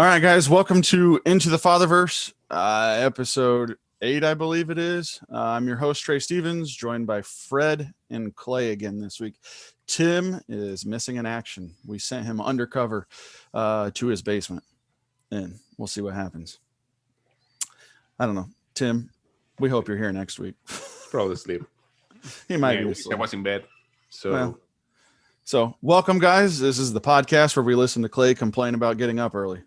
All right, guys, welcome to Into the Fatherverse, episode 8, I believe it is. I'm your host, Trey Stevens, joined by Fred and Clay again this week. Tim is missing in action. We sent him undercover to his basement, and we'll see what happens. I don't know. Tim, we hope you're here next week. Probably asleep. He might be asleep. I was in bed. So welcome, guys. This is the podcast where we listen to Clay complain about getting up early.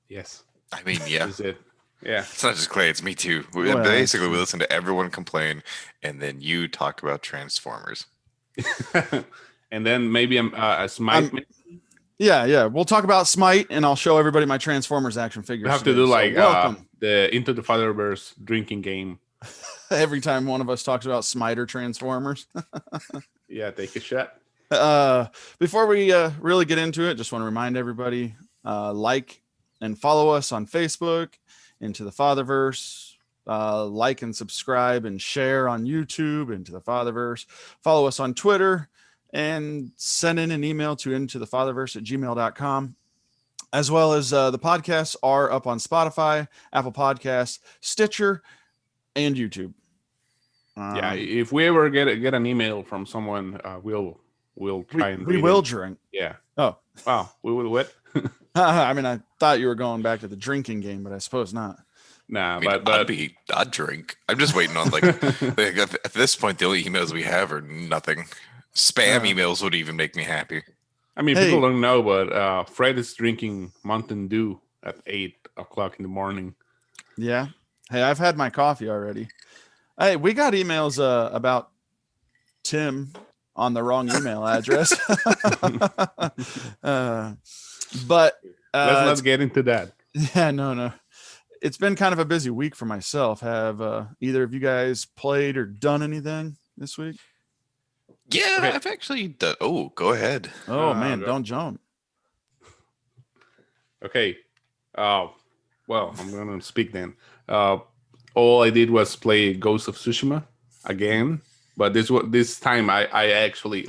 Yes. I mean, yeah. Is it? Yeah. It's not just Clay, it's me too. We listen to everyone complain, and then you talk about Transformers. And then maybe a Smite. Yeah. We'll talk about Smite, and I'll show everybody my Transformers action figures. We have to do the Into the Fatherverse drinking game. Every time one of us talks about Smite or Transformers. Yeah, take a shot. Before we really get into it, just want to remind everybody, like and follow us on Facebook, Into the Fatherverse. Like and subscribe and share on YouTube, Into the Fatherverse. Follow us on Twitter, and send in an email to intothefatherverse@gmail.com. As well as the podcasts are up on Spotify, Apple Podcasts, Stitcher, and YouTube. Yeah, if we ever get an email from someone, we'll try and we will drink. Yeah. Oh, wow. We will what? I mean, I thought you were going back to the drinking game, but I suppose not. Nah, I mean, but I'd drink. I'm just waiting on at this point, the only emails we have are nothing. Spam emails would even make me happy. I mean, people don't know, but Fred is drinking Mountain Dew at 8 o'clock in the morning. Yeah. Hey, I've had my coffee already. Hey, we got emails about Tim on the wrong email address. But let's get into that. Yeah, no. It's been kind of a busy week for myself. Have either of you guys played or done anything this week? Yeah, okay. I've actually done. Oh, go ahead. Oh, man, don't jump. Okay. Well, I'm going to speak then. All I did was play Ghost of Tsushima again, but this time I actually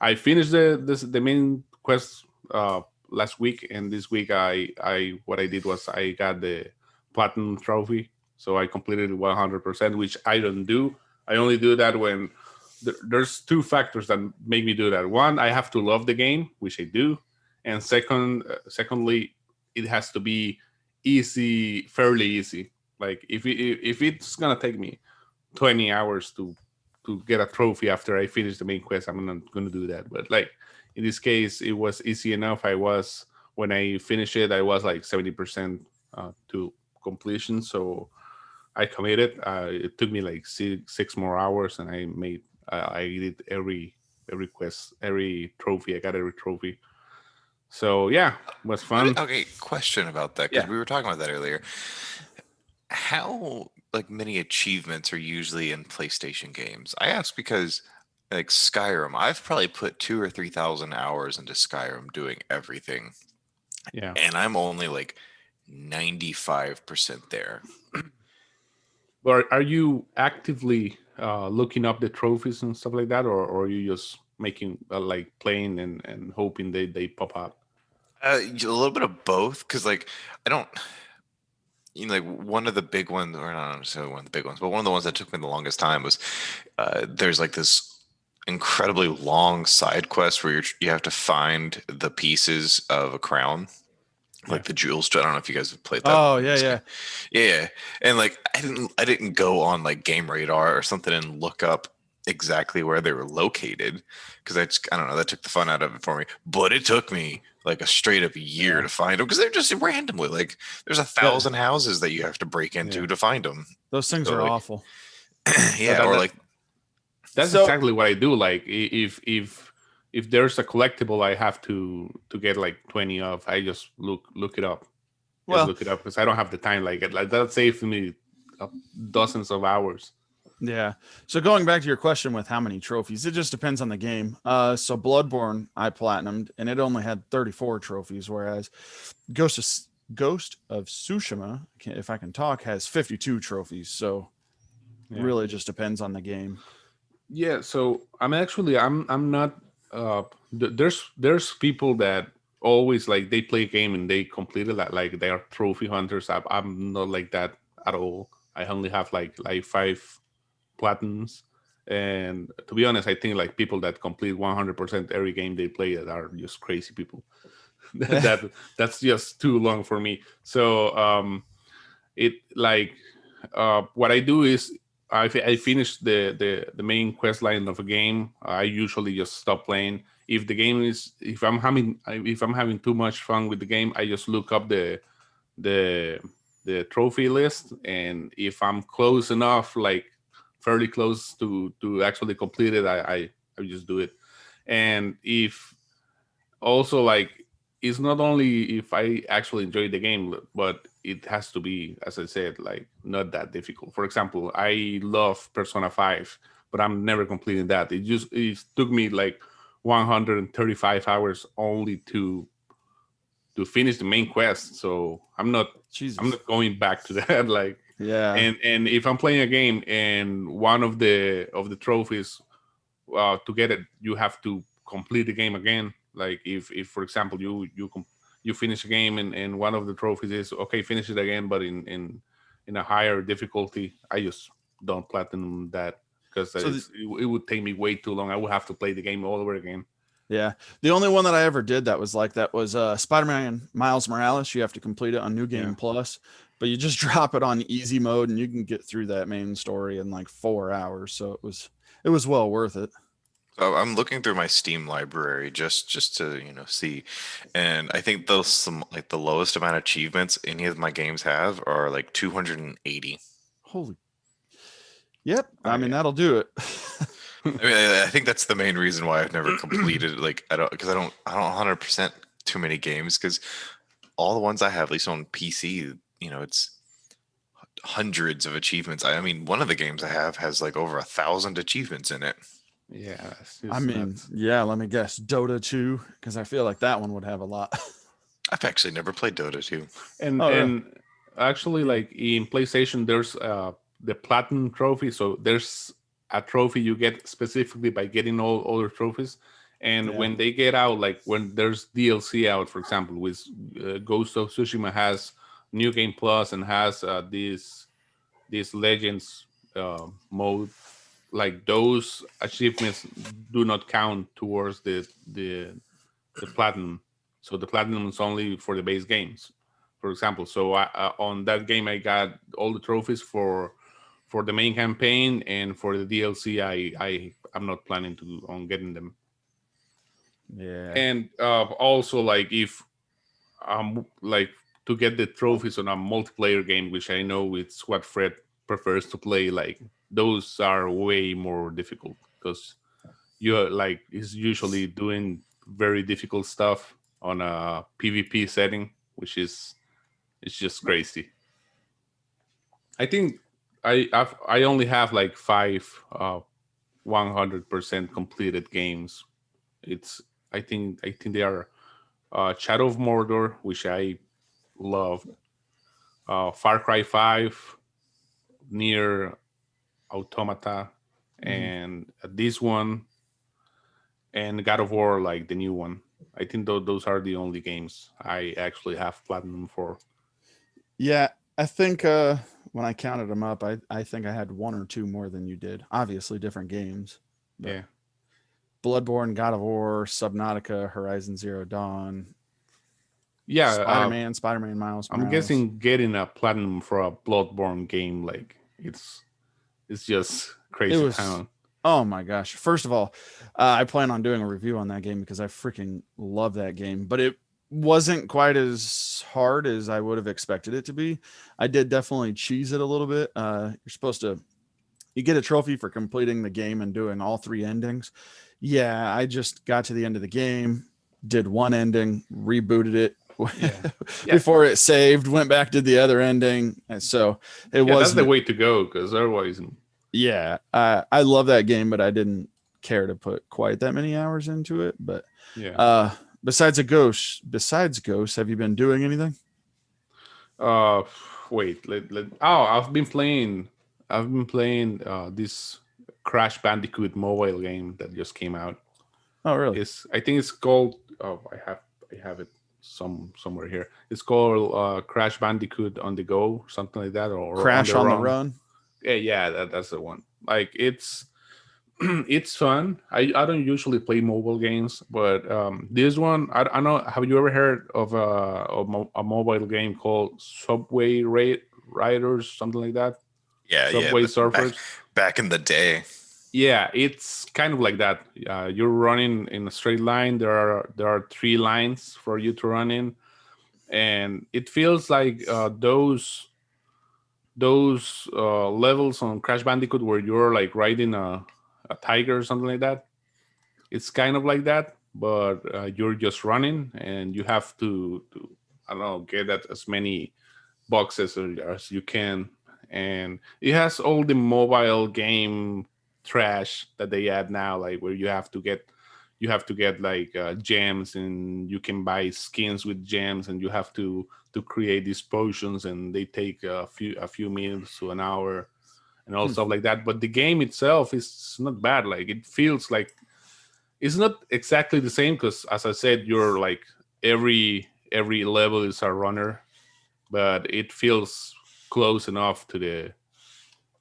I finished the main quest last week, and this week what I did was I got the platinum trophy, so I completed it 100%, which I don't do. I only do that when there's two factors that make me do that. One, I have to love the game, which I do, and secondly, it has to be easy, fairly easy. Like if it's gonna take me 20 hours to get a trophy after I finish the main quest, I'm not gonna do that. But in this case, it was easy enough. When I finished it, I was 70% to completion, so I committed. It took me six more hours, and I did every quest, every trophy. I got every trophy. So yeah, it was fun. Okay, question about that, because we were talking about that earlier. How many achievements are usually in PlayStation games? I ask because Skyrim, I've probably put 2,000 or 3,000 hours into Skyrim doing everything. Yeah. And I'm only 95% there. But are you actively looking up the trophies and stuff like that, or are you just making playing and hoping they pop up? A little bit of both, because I don't. One of the big ones, or not necessarily one of the big ones, but one of the ones that took me the longest time was there's this incredibly long side quest where you have to find the pieces of a crown, the jewels. I don't know if you guys have played that. Oh yeah. And I didn't go on Game Radar or something and look up exactly where they were located, because I don't know, that took the fun out of it for me. But it took me a straight up year to find them, because they're just randomly there's 1,000 houses that you have to break into to find them. Those things are awful. Yeah, that's exactly what I do. If there's a collectible I have to get 20 of, I just look it up. Look it up, because I don't have the time. That saves me dozens of hours. Yeah. So going back to your question with how many trophies, it just depends on the game. So Bloodborne, I platinumed, and it only had 34 trophies, whereas Ghost of Tsushima, if I can talk, has 52 trophies. So it really just depends on the game. Yeah. So I'm not. There's people that always like they play a game and they complete it like they are trophy hunters. I'm not like that at all. I only have like 5 platinums. And to be honest, I think like people that complete 100% every game they play that are just crazy people. That's just too long for me. So it like what I do is I finish the main quest line of a game. I usually just stop playing. If the game is if I'm having too much fun with the game, I just look up the the trophy list, and if I'm close enough, like fairly close to actually complete it, I just do it. And if also like it's not only if I actually enjoy the game, but it has to be, as I said, like not that difficult. For example, I love Persona 5, but I'm never completing that. It took me like 135 hours only to finish the main quest. So I'm Jesus. not going back to that. Like, Yeah. and if I'm playing a game and one of the trophies to get it, you have to complete the game again. Like if for example you finish a game and one of the trophies is okay, finish it again, but in a higher difficulty, I just don't platinum that because So it would take me way too long. I would have to play the game all over again. yeah, the only one that I ever did that was like that was Spider-Man Miles Morales. You have to complete it on New Game Yeah. Plus, but you just drop it on easy mode and you can get through that main story in like 4 hours. So it was well worth it. So I'm looking through my Steam library just to see, and I think those some like the lowest amount of achievements any of my games have are like 280. Holy. Yep. I mean Yeah. that'll do it. I mean, I think that's the main reason why I've never completed. Like, I don't 100% too many games because all the ones I have, at least on PC, it's hundreds of achievements. I mean, one of the games I have has like over 1,000 achievements in it. Yeah, it's I just mean, nuts. yeah, let me guess. Dota 2, because I feel like that one would have a lot. I've actually never played Dota 2. And Oh, really? and actually, like in PlayStation, there's the platinum trophy. So there's a trophy you get specifically by getting all other trophies. And Yeah. when they get out, like when there's DLC out, for example, with Ghost of Tsushima has New Game Plus and has this Legends mode, like those achievements do not count towards the platinum. So the platinum is only for the base games, for example. So on that game, I got all the trophies for the main campaign, and for the DLC, I'm not planning to on getting them. Yeah. And also, like if like to get the trophies on a multiplayer game, which I know it's what Fred prefers to play, like those are way more difficult because you're like is usually doing very difficult stuff on a PvP setting, which is it's just crazy. I think I only have like 100% completed games. It's I think they are Shadow of Mordor, which I love, Far Cry 5, Near Automata, Mhm. and this one, and God of War, like the new one. I think those are the only games I actually have platinum for. Yeah, I think when I counted them up, I think I had one or two more than you did. Obviously, different games, but Yeah, Bloodborne, God of War, Subnautica, Horizon Zero Dawn, yeah. Spider-Man, Miles I'm Morales. guessing getting a platinum for a Bloodborne game, like it's just It crazy was, town. oh my gosh. First of all, I plan on doing a review on that game because I freaking love that game, but it wasn't quite as hard as I would have expected it to be. I did definitely cheese it a little bit. You're supposed to, you get a trophy for completing the game and doing all three endings. Yeah, I just got to the end of the game, did one ending, rebooted it Yeah, yeah, before it saved, went back, did the other ending. And so it yeah. That's the wasn't, way to go because otherwise, yeah, I love that game, but I didn't care to put quite that many hours into it. But yeah. uh, besides Ghost, have you been doing anything? Uh, wait. Oh, I've been playing this Crash Bandicoot mobile game that just came out. Oh, really? It's I think it's called. Oh, I have it somewhere here. It's called Crash Bandicoot on the Go, something like that, or on Crash the on the Run. Run. Yeah, that's the one. Like it's it's fun. I don't usually play mobile games, but this one I know. Have you ever heard of a mobile game called Riders, something like that? Yeah. Subway Back Surfers. back in the day. Yeah, it's kind of like that. You're running in a straight line. There are three lines for you to run in, and it feels like those levels on Crash Bandicoot where you're like riding a tiger or something like that. It's kind of like that, but you're just running and you have to I don't know, get at as many boxes as you can. And it has all the mobile game trash that they add now, like where you have to get like gems, and you can buy skins with gems, and you have to create these potions, and they take a few minutes to an hour and all Hmm. stuff like that. But the game itself is not bad. Like it feels like it's not exactly the same because, as I said, you're like every level is a runner, but it feels close enough to the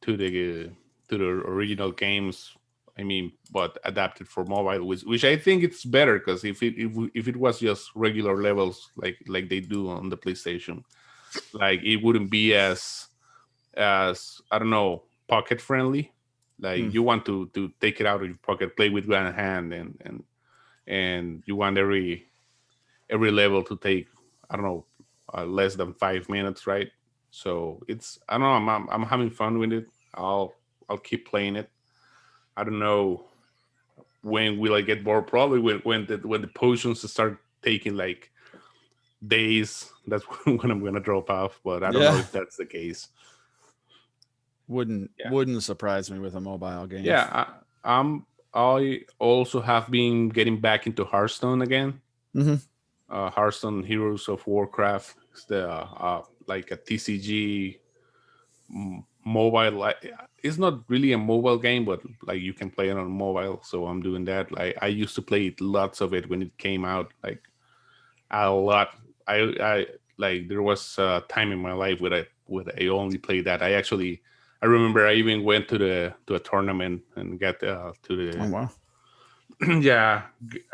to the original games. I mean, but adapted for mobile, which I think it's better because if it was just regular levels like they do on the PlayStation, like it wouldn't be as I don't know, pocket friendly. Like Hmm. you want to take it out of your pocket, play with one hand, and you want every level to take, I don't know, less than 5 minutes, right? So it's, I don't know, I'm having fun with it. I'll keep playing it. I don't know when will I get bored. Probably when the potions start taking like days. That's when I'm gonna drop off. But I don't know Yeah. if that's the case. Wouldn't Yeah, wouldn't surprise me with a mobile game. yeah. I also have been getting back into Hearthstone again. Hmm. Hearthstone Heroes of Warcraft is the like a TCG mobile. It's not really a mobile game, but like you can play it on mobile. So I'm doing that. Like I used to play lots of it when it came out, like a lot. I like there was a time in my life where I only played that. I remember I even went to a tournament and got to Oh the wow. yeah.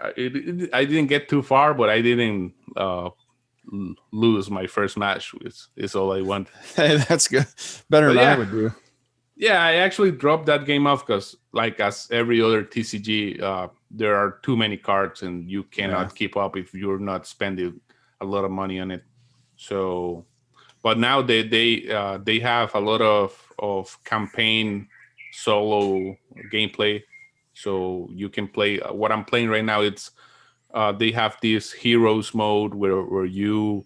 I didn't get too far, but I didn't lose my first match. Is all I want. Hey, that's good. Better But than I yeah, would do. yeah, I actually dropped that game off because, like as every other TCG, there are too many cards, and you Yeah. cannot keep up if you're not spending a lot of money on it. So, but now they have a lot of campaign solo gameplay, so you can play. What I'm playing right now, it's they have this heroes mode where you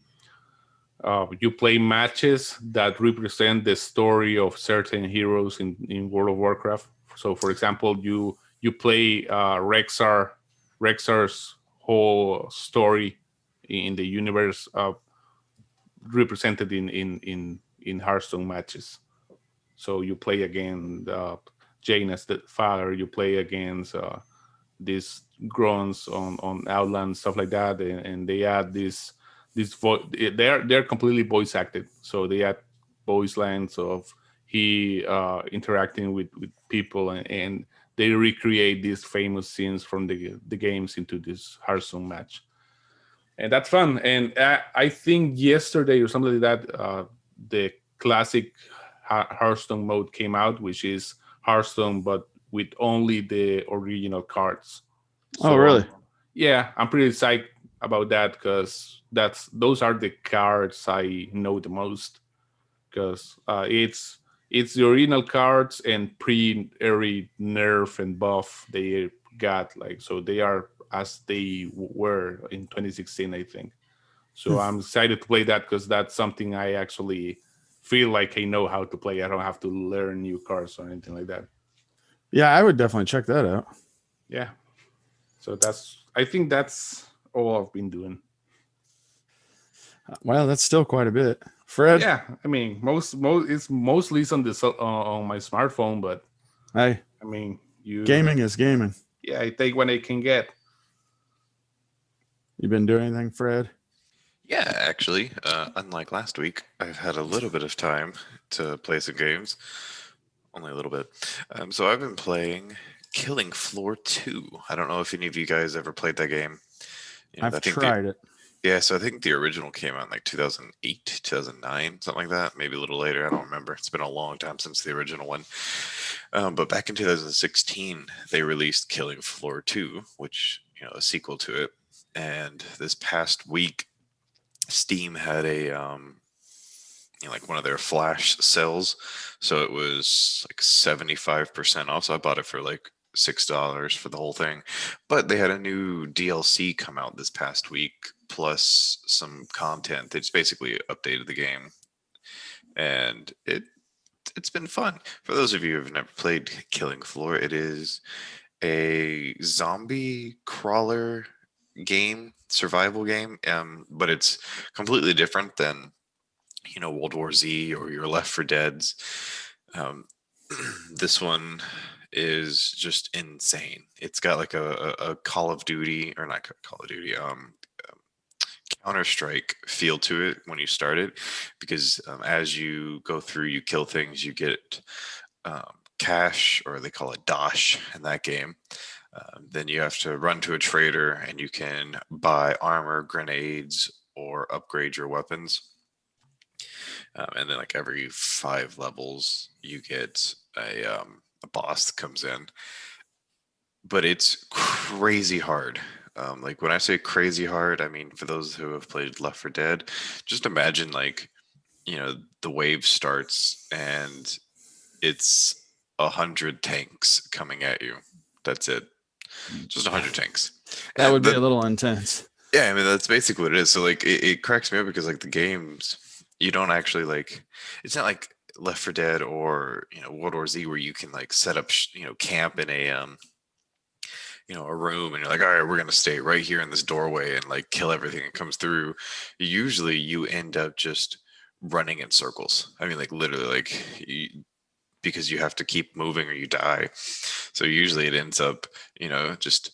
play matches that represent the story of certain heroes in World of Warcraft. So, for example, you play Rexar's whole story in the universe represented in Hearthstone matches. So you play against Jane as the father. You play against these groans on Outland, stuff like that, and they add they're completely voice acted, so they add voice lines of he interacting with people, and they recreate these famous scenes from the games into this Hearthstone match, and that's fun. And I think yesterday or something like that, the classic Hearthstone mode came out, which is Hearthstone but with only the original cards. Oh So really? yeah, I'm pretty psyched about that because those are the cards I know the most because it's the original cards and pre every nerf and buff they got, like, so they are as they were in 2016, I think. So I'm excited to play that because that's something I actually feel like I know how to play. I don't have to learn new cards or anything like that. Yeah, I would definitely check that out. Yeah. So I think that's all I've been doing. Well, that's still quite a bit. Fred, Yeah, I mean, most it's mostly on on my smartphone, but hey, I mean, you gaming is gaming. yeah, I take what I can get. You been doing anything, Fred? Yeah, actually, unlike last week, I've had a little bit of time to play some games. Only a little bit. So I've been playing Killing Floor 2. I don't know if any of you guys ever played that game. I I've think tried it. so I think the original came out in like 2008, 2009, something like that. Maybe a little later. I don't remember. It's been a long time since the original one. But back in 2016, they released Killing Floor 2, which, a sequel to it. And this past week, Steam had a like one of their flash sales, so it was like 75% off. So I bought it for like $6 for the whole thing. But they had a new DLC come out this past week, plus some content. It's basically updated the game, and it's been fun. For those of you who have never played Killing Floor, it is a zombie crawler game, survival game, but it's completely different than World War Z or your Left 4 Dead's. This one is just insane. It's got like a Call of Duty, or not Call of Duty, Counter-Strike feel to it when you start it, because as you go through, you kill things, you get cash, or they call it dosh in that game. Then you have to run to a trader and you can buy armor, grenades, or upgrade your weapons. And then like every 5 levels, you get a boss that comes in. But it's crazy hard. Like when I say crazy hard, I mean, for those who have played Left 4 Dead, just imagine like, the wave starts and it's 100 tanks coming at you. That's it. Just 100 tanks. That And would be a little intense. Yeah, I mean that's basically what it is. So like it cracks me up because like the games, you don't actually like. It's not like Left 4 Dead or World War Z where you can like set up camp in a room, and you're like, all right, we're gonna stay right here in this doorway and like kill everything that comes through. Usually you end up just running in circles. I mean, like literally, like because you have to keep moving or you die. So usually it ends up, just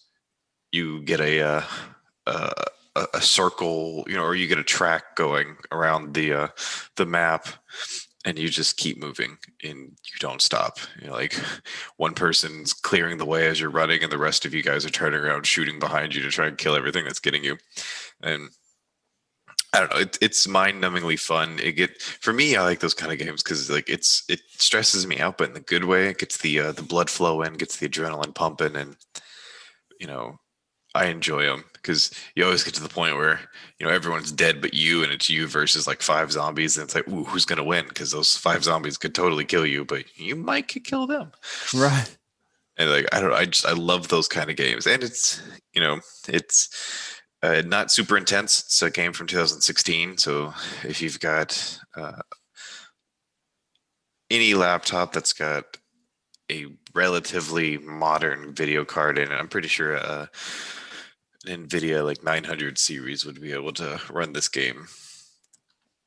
you get a circle, or you get a track going around the map, and you just keep moving and you don't stop. Like one person's clearing the way as you're running, and the rest of you guys are turning around, shooting behind you to try and kill everything that's getting you. And I don't know. It's mind-numbingly fun. For me, I like those kind of games because like it stresses me out, but in the good way. It gets the blood flow in, gets the adrenaline pumping, and I enjoy them because you always get to the point where everyone's dead but you, and it's you versus like 5 zombies, and it's like, ooh, who's gonna win? Because those 5 zombies could totally kill you, but you might could kill them, Right? And like I don't know, I love those kind of games, and it's not super intense. It's a game from 2016, so if you've got any laptop that's got a relatively modern video card in it, I'm pretty sure an NVIDIA like 900 series would be able to run this game.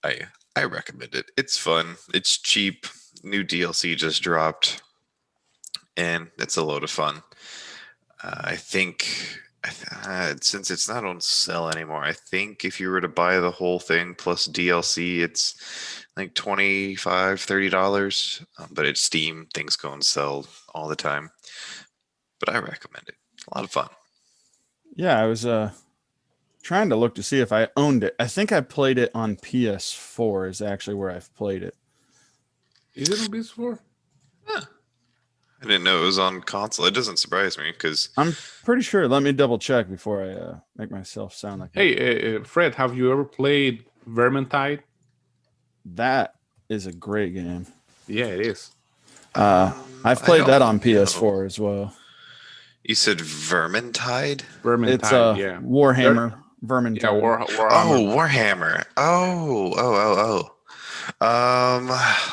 I recommend it. It's fun. It's cheap. New DLC just dropped, and it's a load of fun. I think since it's not on sale anymore, I think if you were to buy the whole thing plus DLC, it's like $25, $30. But it's Steam. Things go on sale all the time. But I recommend it. A lot of fun. Yeah, I was trying to look to see if I owned it. I think I played it on PS4 is actually where I've played it. Is it on PS4? Huh. I didn't know it was on console. It doesn't surprise me because I'm pretty sure. Let me double check before I make myself sound like Hey, Fred, have you ever played Vermintide? that is a great game. Yeah, it is. I've played that on PS4 as well. You said Vermintide? Vermintide, It's yeah. Warhammer Vermintide. Yeah, Warhammer. Oh, Warhammer. Oh.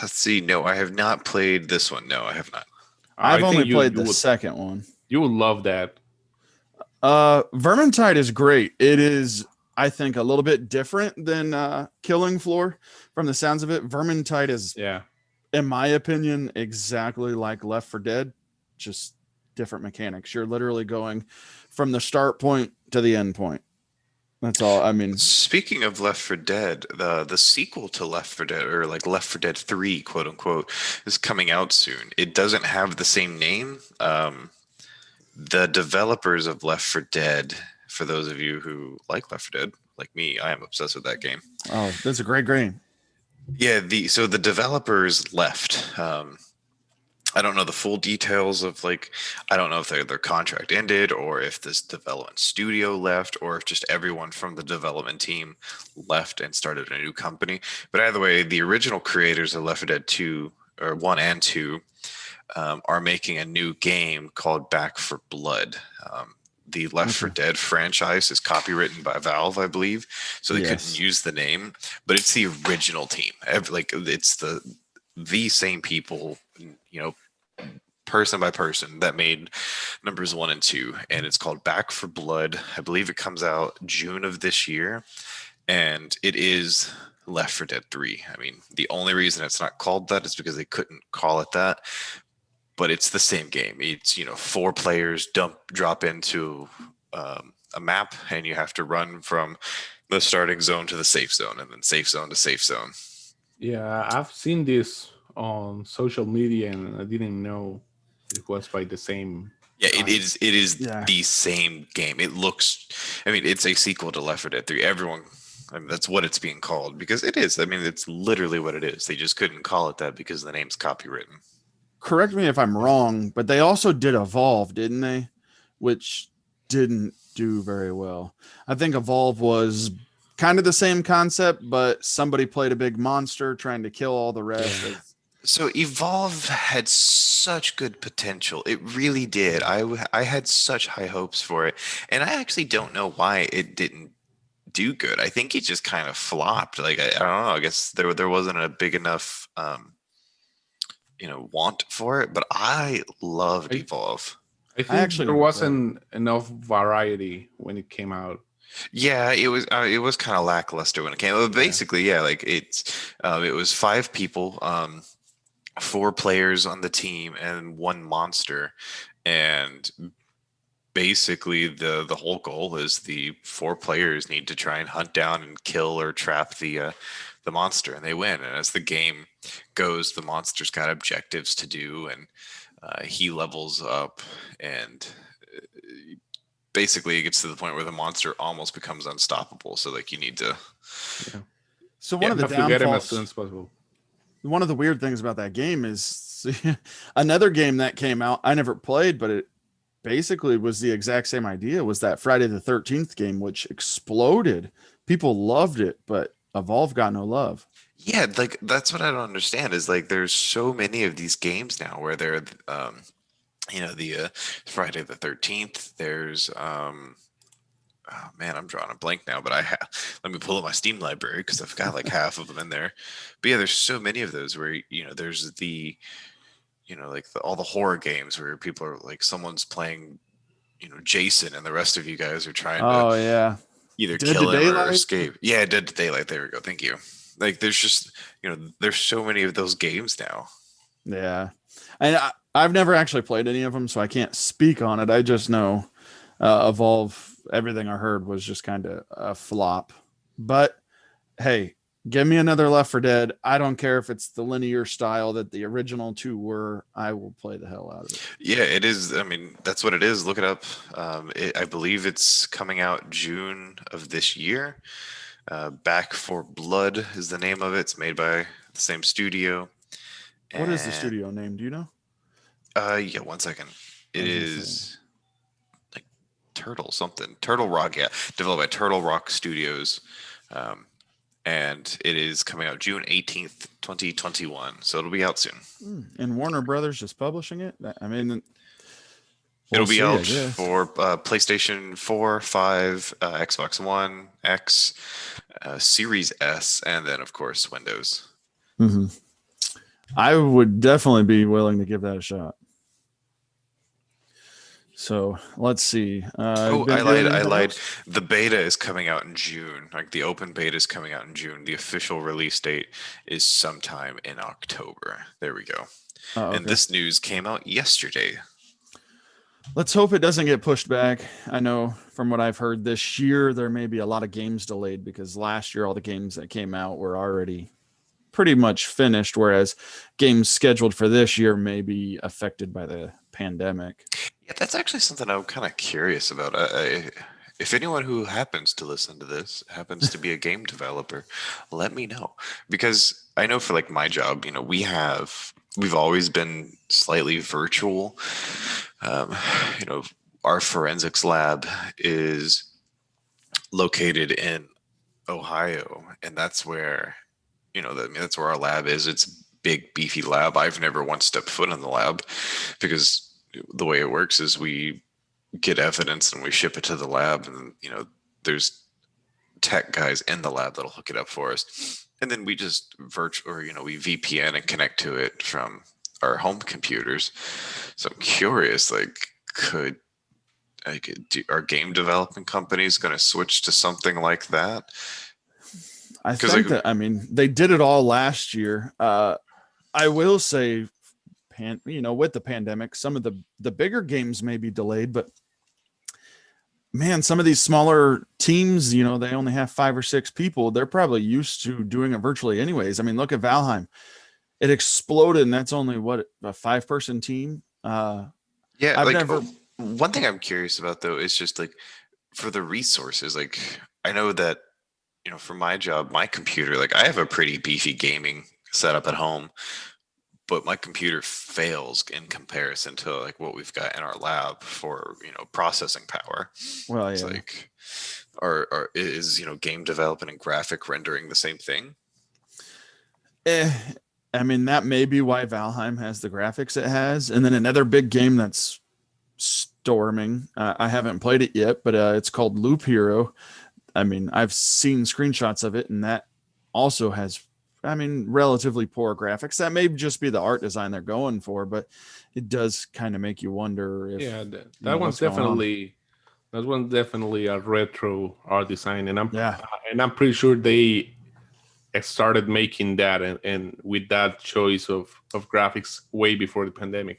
Let's see. No, I have not played this one. No, I have not. I've I only think played you the would, second one. You would love that. Vermintide is great. It is, I think, a little bit different than Killing Floor. From the sounds of it, Vermintide is, in my opinion, exactly like Left 4 Dead, just different mechanics. You're literally going from the start point to the end point. That's all. I mean, Speaking of Left 4 Dead, the sequel to Left 4 Dead, or like Left 4 Dead 3, quote unquote, is coming out soon. It doesn't have the same name. The developers of Left 4 Dead, for those of you who like Left 4 Dead, like me, I am obsessed with that game. oh, that's a great game. Yeah, so the developers left. I don't know the full details of like, I don't know if their contract ended or if this development studio left or if just everyone from the development team left and started a new company. But either way, the original creators of Left 4 Dead 2 or 1 and 2 are making a new game called Back for Blood. The Left 4 Dead franchise is copywritten by Valve, I believe, so they couldn't use the name, but it's the original team. Like it's the same people, you know, person by person that made numbers 1 and 2, and it's called Back for Blood. I believe it comes out June of this year, and it is Left 4 Dead 3. I mean, the only reason it's not called that is because they couldn't call it that, but it's the same game. It's 4 players drop into a map, and you have to run from the starting zone to the safe zone, and then safe zone to safe zone. Yeah, I've seen this on social media, and I didn't know it was by the same. Yeah, it guy. is. It is the same game. It looks. I mean, it's a sequel to Left 4 Dead 3. Everyone. I mean, that's what it's being called because it is. I mean, it's literally what it is. They just couldn't call it that because the name's copywritten. Correct me if I'm wrong, but they also did Evolve, didn't they? Which didn't do very well. I think Evolve was kind of the same concept, but somebody played a big monster trying to kill all the rest. Yeah. So Evolve had such good potential. It really did. I had such high hopes for it, and I actually don't know why it didn't do good. I think it just kind of flopped. Like I don't know. I guess there wasn't a big enough want for it. But I loved Evolve. I think there wasn't enough variety when it came out. Yeah, it was kind of lackluster when it came. Well, basically, yeah, like it was 5 people, 4 players on the team, and 1 monster, and basically the whole goal is the 4 players need to try and hunt down and kill or trap the monster, and they win. And as the game goes, the monster's got objectives to do, and he levels up, and basically it gets to the point where the monster almost becomes unstoppable. So like you need to. Yeah. So one of the downfalls, get him as downfalls, soon as possible. One of the weird things about that game is another game that came out. I never played, but it basically was the exact same idea. Was that Friday the 13th game, which exploded. People loved it, but Evolve got no love. Yeah, like that's what I don't understand is like there's so many of these games now where they're the Friday the 13th. There's oh man, I'm drawing a blank now, but let me pull up my Steam library because I've got like half of them in there. But yeah, there's so many of those where there's the like all the horror games where people are like someone's playing Jason and the rest of you guys are trying to either Dead kill to him or Daylight? escape. Yeah, Dead to Daylight. There we go. Thank you. Like there's just there's so many of those games now. Yeah, and I've never actually played any of them, so I can't speak on it. I just know Evolve. Everything I heard was just kind of a flop. But hey, give me another Left 4 Dead. I don't care if it's the linear style that the original 2 were. I will play the hell out of it. Yeah, it is. I mean, that's what it is. Look it up. I believe it's coming out June of this year. Back for Blood is the name of it. It's made by the same studio. What is the studio name? Do you know? Yeah, 1 second. It is like Turtle Rock. Yeah, developed by Turtle Rock Studios, and it is coming out June 18th, 2021. So it'll be out soon. And Warner Brothers just publishing it. I mean, it'll be out for PlayStation 4, 5, Xbox One, X, Series S, and then of course Windows. Mm-hmm. I would definitely be willing to give that a shot. So let's see. I lied. The beta is coming out in June. Like the open beta is coming out in June. The official release date is sometime in October. There we go. And this news came out yesterday. Let's hope it doesn't get pushed back. I know from what I've heard this year, there may be a lot of games delayed because last year all the games that came out were already pretty much finished, whereas games scheduled for this year may be affected by the pandemic. Yeah, that's actually something I'm kind of curious about. If anyone who happens to listen to this happens to be a game developer, let me know, because I know for like my job, we've always been slightly virtual. Um, you know, our forensics lab is located in Ohio, and that's where that's where our lab is. It's a big beefy lab. I've never once stepped foot in the lab because the way it works is we get evidence and we ship it to the lab, and there's tech guys in the lab that'll hook it up for us, and then we just we VPN and connect to it from our home computers. So I'm curious, are game development companies going to switch to something like that? I think they did it all last year. I will say, with the pandemic, some of the bigger games may be delayed, but man, some of these smaller teams, they only have 5 or 6 people. They're probably used to doing it virtually anyways. I mean, look at Valheim. It exploded, and that's only a 5-person team. One thing I'm curious about though is just like for the resources. Like I know that for my job, my computer, like I have a pretty beefy gaming setup at home, but my computer fails in comparison to like what we've got in our lab for processing power. Well, yeah. It's like, is game development and graphic rendering the same thing? I mean, that may be why Valheim has the graphics it has. And then another big game that's storming. I haven't played it yet, but it's called Loop Hero. I mean, I've seen screenshots of it, and that also has, relatively poor graphics. That may just be the art design they're going for, but it does kind of make you wonder if that one's definitely a retro art design, and I'm pretty sure they started making that and with that choice of graphics way before the pandemic.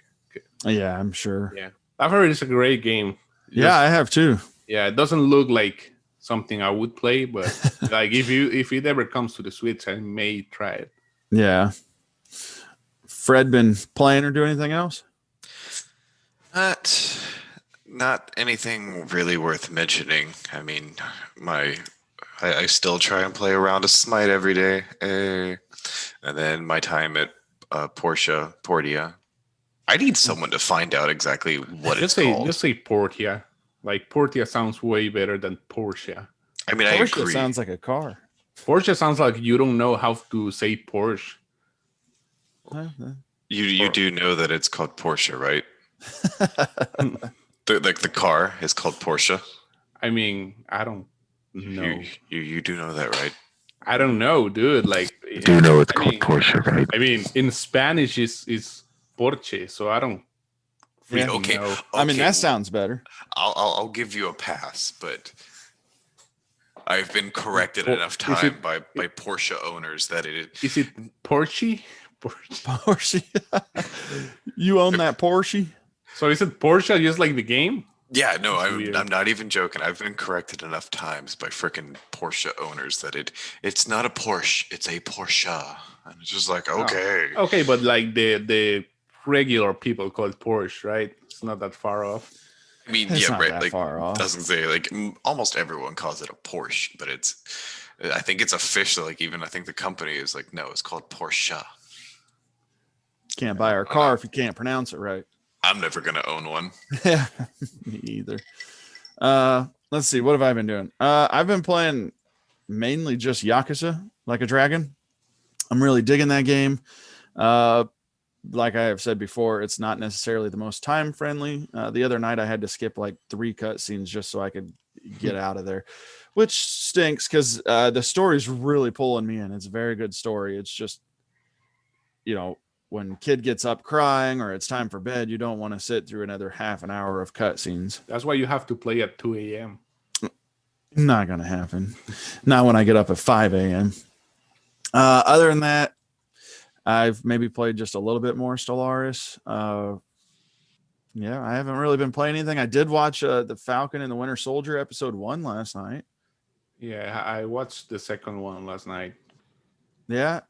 Yeah, I'm sure. Yeah, I've heard it's a great game. I have too. Yeah, it doesn't look like something I would play, but like if it ever comes to the Switch, I may try it. Yeah. Fred been playing or do anything else? Not anything really worth mentioning. I mean, I still try and play around a Smite every day, and then my time at Portia. I need someone to find out exactly what it's called. Just say Portia. Like Portia sounds way better than Porsche. I mean, Porsche I agree. Sounds like a car. Porsche sounds like you don't know how to say Porsche. You do know that it's called Porsche, right? the car is called Porsche. I mean, I don't know. You do know that, right? I don't know, dude. Like, you do know it's called Porsche, right? I mean, in Spanish is Porsche, so I don't. Okay. Know. I mean, that sounds better. I'll give you a pass, but I've been corrected enough time by Porsche owners that is it Porsche? Porsche. You own that Porsche? So is it Porsche just like the game? Yeah, no, I'm not even joking. I've been corrected enough times by freaking Porsche owners that it's not a Porsche, it's a Porsche. And it's just like, okay. Oh. Okay, but like the regular people call it Porsche, right? It's not that far off. I mean, it's yeah, right. That like, far off. Doesn't say like almost everyone calls it a Porsche, but I think it's official. Like even I think the company is like, no, it's called Porsche. Can't buy our car if you can't pronounce it right. I'm never gonna own one. Yeah, me either. Let's see, what have I been doing? I've been playing mainly just Yakuza Like a Dragon. I'm really digging that game. Like I have said before, it's not necessarily the most time friendly. The other night I had to skip like 3 cutscenes just so I could get out of there, which stinks because the story's really pulling me in. It's a very good story. It's just, when kid gets up crying or it's time for bed, you don't want to sit through another half an hour of cutscenes. That's why you have to play at 2 a.m. Not going to happen. Not when I get up at 5 a.m. Other than that, I've maybe played just a little bit more Stellaris. Yeah, I haven't really been playing anything. I did watch the Falcon and the Winter Soldier episode 1 last night. Yeah, I watched the second one last night. Yeah,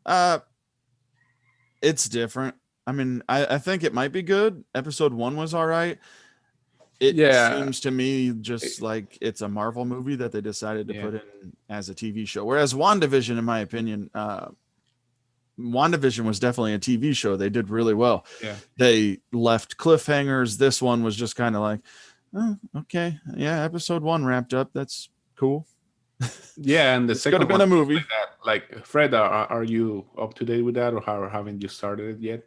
it's different. I mean, I think it might be good. Episode 1 was all right. It seems to me just like it's a Marvel movie that they decided to put in as a TV show. Whereas WandaVision, in my opinion, WandaVision was definitely a TV show. They did really well. Yeah. They left cliffhangers. This one was just kind of like, oh, okay. Yeah, episode 1 wrapped up. That's cool. Yeah, and the second could have been a movie. Like Fred, are you up to date with that, or haven't you started it yet?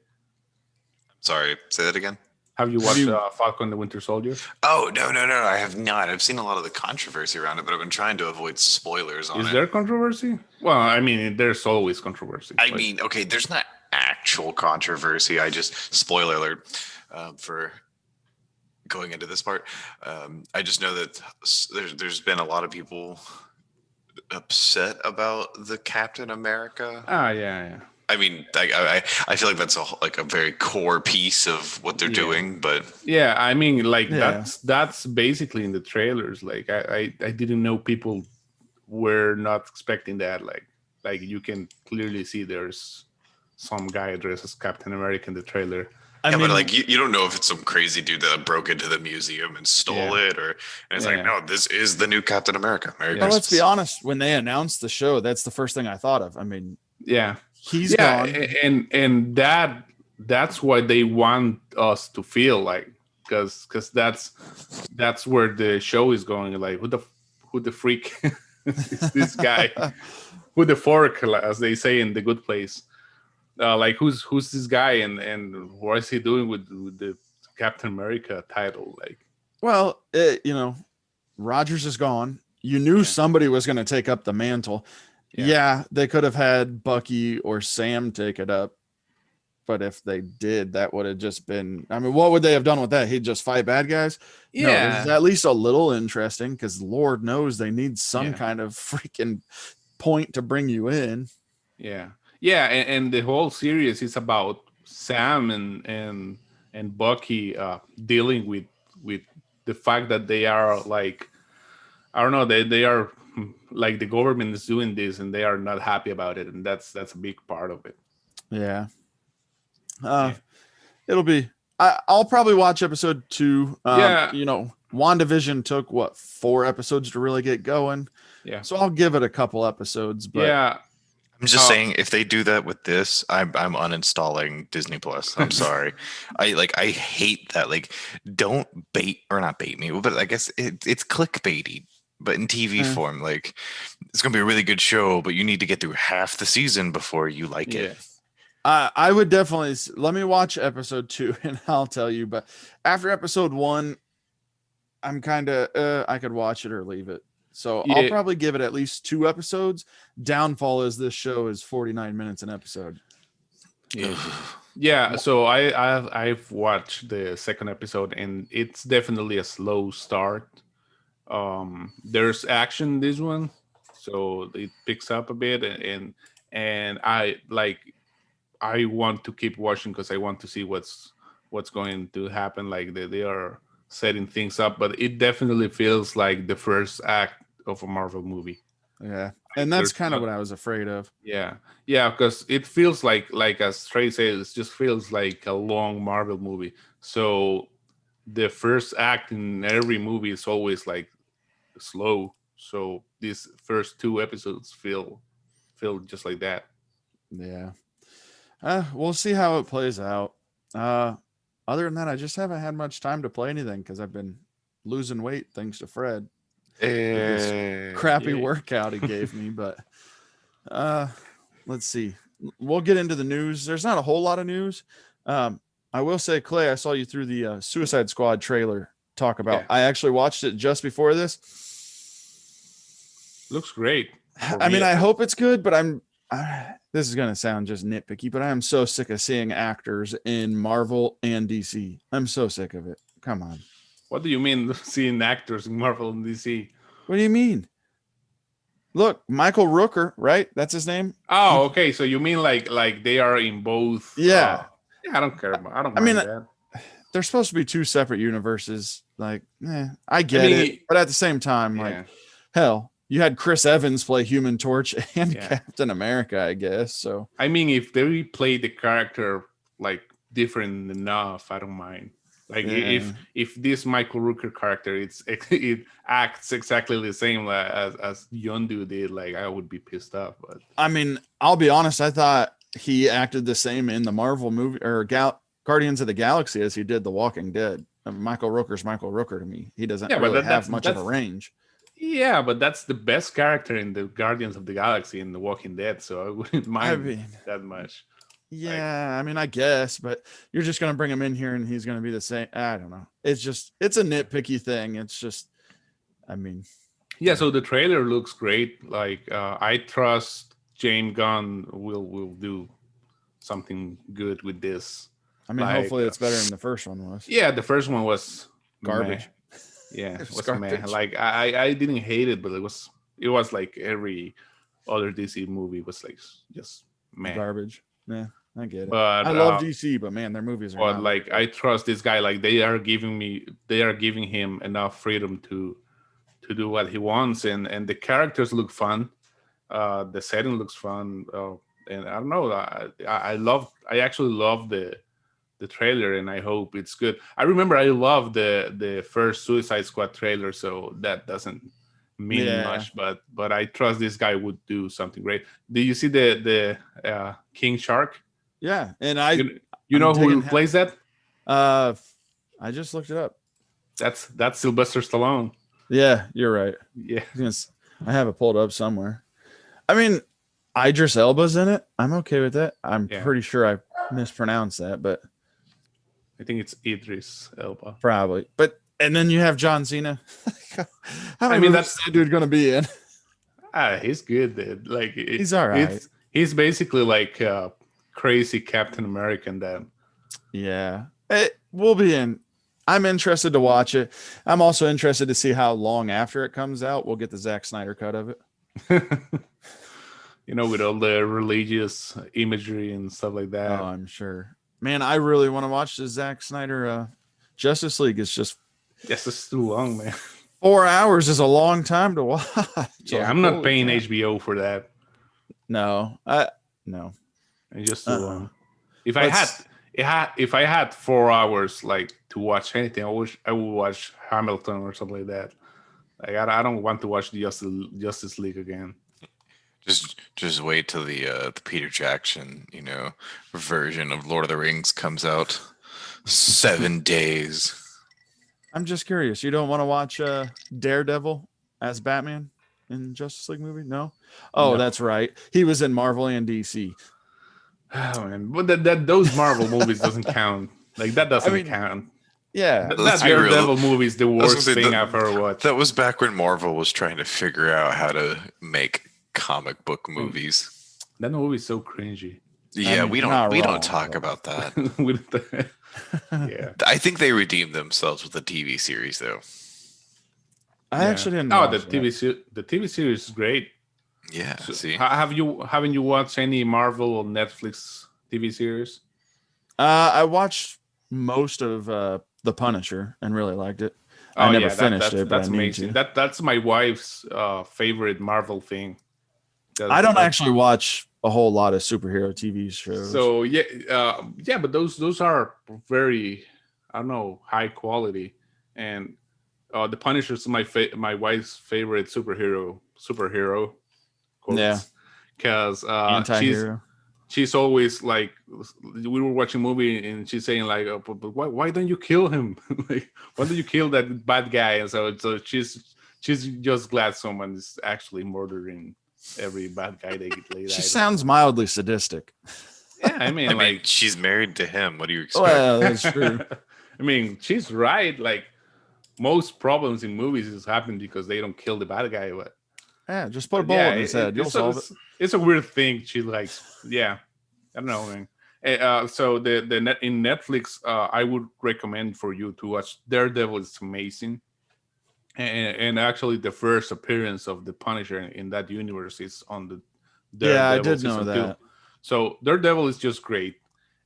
Sorry, say that again. Have you watched Falcon the Winter Soldier? Oh, no, I have not. I've seen a lot of the controversy around it, but I've been trying to avoid spoilers on it. Is there controversy? Well, I mean, there's always controversy. I mean, okay, there's not actual controversy. I just, spoiler alert, for going into this part. I just know that there's been a lot of people upset about the Captain America. Yeah. I mean, I feel like that's a very core piece of what they're doing, but yeah, I mean, like that's basically in the trailers. Like I didn't know people were not expecting that. Like you can clearly see there's some guy dressed as Captain America in the trailer. I mean, but like you don't know if it's some crazy dude that broke into the museum and stole it, and it's like, no, this is the new Captain America. Well, let's be honest. When they announced the show, that's the first thing I thought of. I mean, he's gone, and that's what they want us to feel like, because that's where the show is going. Like, who the freak is this guy? Who the fork, as they say in The Good Place. Like who's this guy and what is he doing with the Captain America title? Like, well, Rogers is gone. You knew somebody was going to take up the mantle. Yeah, they could have had Bucky or Sam take it up, but if they did, that would have just been. I mean, what would they have done with that? He'd just fight bad guys. No, it's at least a little interesting because Lord knows they need some kind of freaking point to bring you in. Yeah, and the whole series is about Sam and Bucky dealing with the fact that they are like, I don't know, they are like the government is doing this and they are not happy about it, and that's a big part of it. Yeah. It'll be. I'll probably watch episode 2. WandaVision took 4 episodes to really get going. Yeah. So I'll give it a couple episodes. But I'm just saying, if they do that with this, I'm uninstalling Disney Plus. I'm sorry. I hate that. Like, don't not bait me, but I guess it's clickbaity, but in TV form. Like, it's gonna be a really good show, but you need to get through half the season before you like it. I would definitely let me watch episode 2 and I'll tell you. But after episode 1, I'm kind of I could watch it or leave it. So I'll probably give it at least 2 episodes. Downfall is this show is 49 minutes an episode. Yeah. So I've watched the second episode and it's definitely a slow start. There's action in this one, so it picks up a bit, and I want to keep watching because I want to see what's going to happen. Like they are setting things up, but it definitely feels like the first act of a Marvel movie. Yeah, and that's kind of what I was afraid of. Yeah, because it feels like as Trey says, it just feels like a long Marvel movie. So the first act in every movie is always like slow. So these first 2 episodes feel just like that. Yeah. We'll see how it plays out. Other than that, I just haven't had much time to play anything because I've been losing weight thanks to Fred. This crappy workout he gave me. But let's see. We'll get into the news. There's not a whole lot of news. I will say, Clay, I saw you through the Suicide Squad trailer talk about. I actually watched it just before this. Looks great. I mean, I hope it's good, but this is going to sound just nitpicky, but I am so sick of seeing actors in Marvel and DC. I'm so sick of it. Come on. What do you mean seeing actors in Marvel and DC? What do you mean? Look, Michael Rooker, right? That's his name. Oh, okay. So you mean like they are in both? Yeah. I don't care about. I don't mind that. they're supposed to be two separate universes. Like, I get it, but at the same time, like, hell, you had Chris Evans play Human Torch and Captain America, I guess. So I mean, if they play the character like different enough, I don't mind. Like if this Michael Rooker character, it acts exactly the same as Yondu did, like I would be pissed off. But I mean, I'll be honest, I thought he acted the same in the Marvel movie or Guardians of the Galaxy as he did The Walking Dead. Michael Rooker's Michael Rooker to me. He doesn't really have much of a range. Yeah, but that's the best character in the Guardians of the Galaxy in The Walking Dead, so I wouldn't mind that much. Yeah, I mean, I guess, but you're just going to bring him in here and he's going to be the same. I don't know. It's a nitpicky thing. It's just, I mean. Yeah, so the trailer looks great. Like, I trust James Gunn will do something good with this. I mean, hopefully it's better than the first one was. Yeah, the first one was garbage. Meh. Yeah, it was meh. Like, I didn't hate it, but it was like every other DC movie was like just meh. Garbage. Yeah. I get it. But I love DC, but man, their movies are. But like, I trust this guy. Like, they are giving him enough freedom to do what he wants, and the characters look fun. The setting looks fun, and I don't know. I actually love the trailer, and I hope it's good. I remember I loved the first Suicide Squad trailer, so that doesn't mean much. But I trust this guy would do something great. Do you see the King Shark? Yeah, and you know who plays that? I just looked it up. That's Sylvester Stallone. Yeah, you're right. Yeah, I have it pulled up somewhere. I mean, Idris Elba's in it. I'm okay with that. I'm pretty sure I mispronounced that, but I think it's Idris Elba. Probably. But and then you have John Cena. I mean, that's that dude going to be in. He's good, dude. Like, he's all right. He's basically like crazy Captain American then. Yeah. It will be in. I'm interested to watch it. I'm also interested to see how long after it comes out we'll get the Zack Snyder cut of it. With all the religious imagery and stuff like that. Oh, I'm sure. Man, I really want to watch the Zack Snyder Justice League. It's just it's too long, man. 4 hours is a long time to watch. Yeah, I'm not paying HBO for that. No. No. It's just too long. If I had 4 hours like to watch anything, I would watch Hamilton or something like that. Like, I don't want to watch the Justice League again. Just wait till the Peter Jackson, version of Lord of the Rings comes out. 7 days. I'm just curious. You don't want to watch Daredevil as Batman in Justice League movie? No? Oh, no. That's right. He was in Marvel and DC. Oh, man. But those Marvel movies doesn't count. Like, that doesn't count. Yeah. That Daredevil movie is the worst thing I've ever watched. That was back when Marvel was trying to figure out how to make comic book movies. That movie is so cringy. Yeah, we don't talk about that. Yeah, I think they redeemed themselves with the TV series, though. I actually didn't. Oh, the TV series is great. Yeah. So, see, haven't you watched any Marvel or Netflix TV series? I watched most of The Punisher and really liked it. I never finished it. That's amazing. That's my wife's favorite Marvel thing. I don't actually watch a whole lot of superhero TV shows. So but those are very, I don't know, high quality. And the Punisher is my wife's favorite superhero. Quotes, yeah, because anti-hero. She's always like, we were watching a movie and she's saying like, but why don't you kill him? Like, why don't you kill that bad guy? And so she's just glad someone is actually murdering every bad guy they get laid. She sounds mildly sadistic. Yeah, I mean, she's married to him. What do you expect? Well, that's true. I mean, she's right. Like, most problems in movies is happening because they don't kill the bad guy. But yeah, just put a bullet in his head. You'll solve it. It's a weird thing. She likes. Yeah, I don't know, man. So in Netflix, I would recommend for you to watch Daredevil. It's amazing. And actually, the first appearance of the Punisher in that universe is on the Daredevil. Yeah, I did know that. 2. So Daredevil is just great,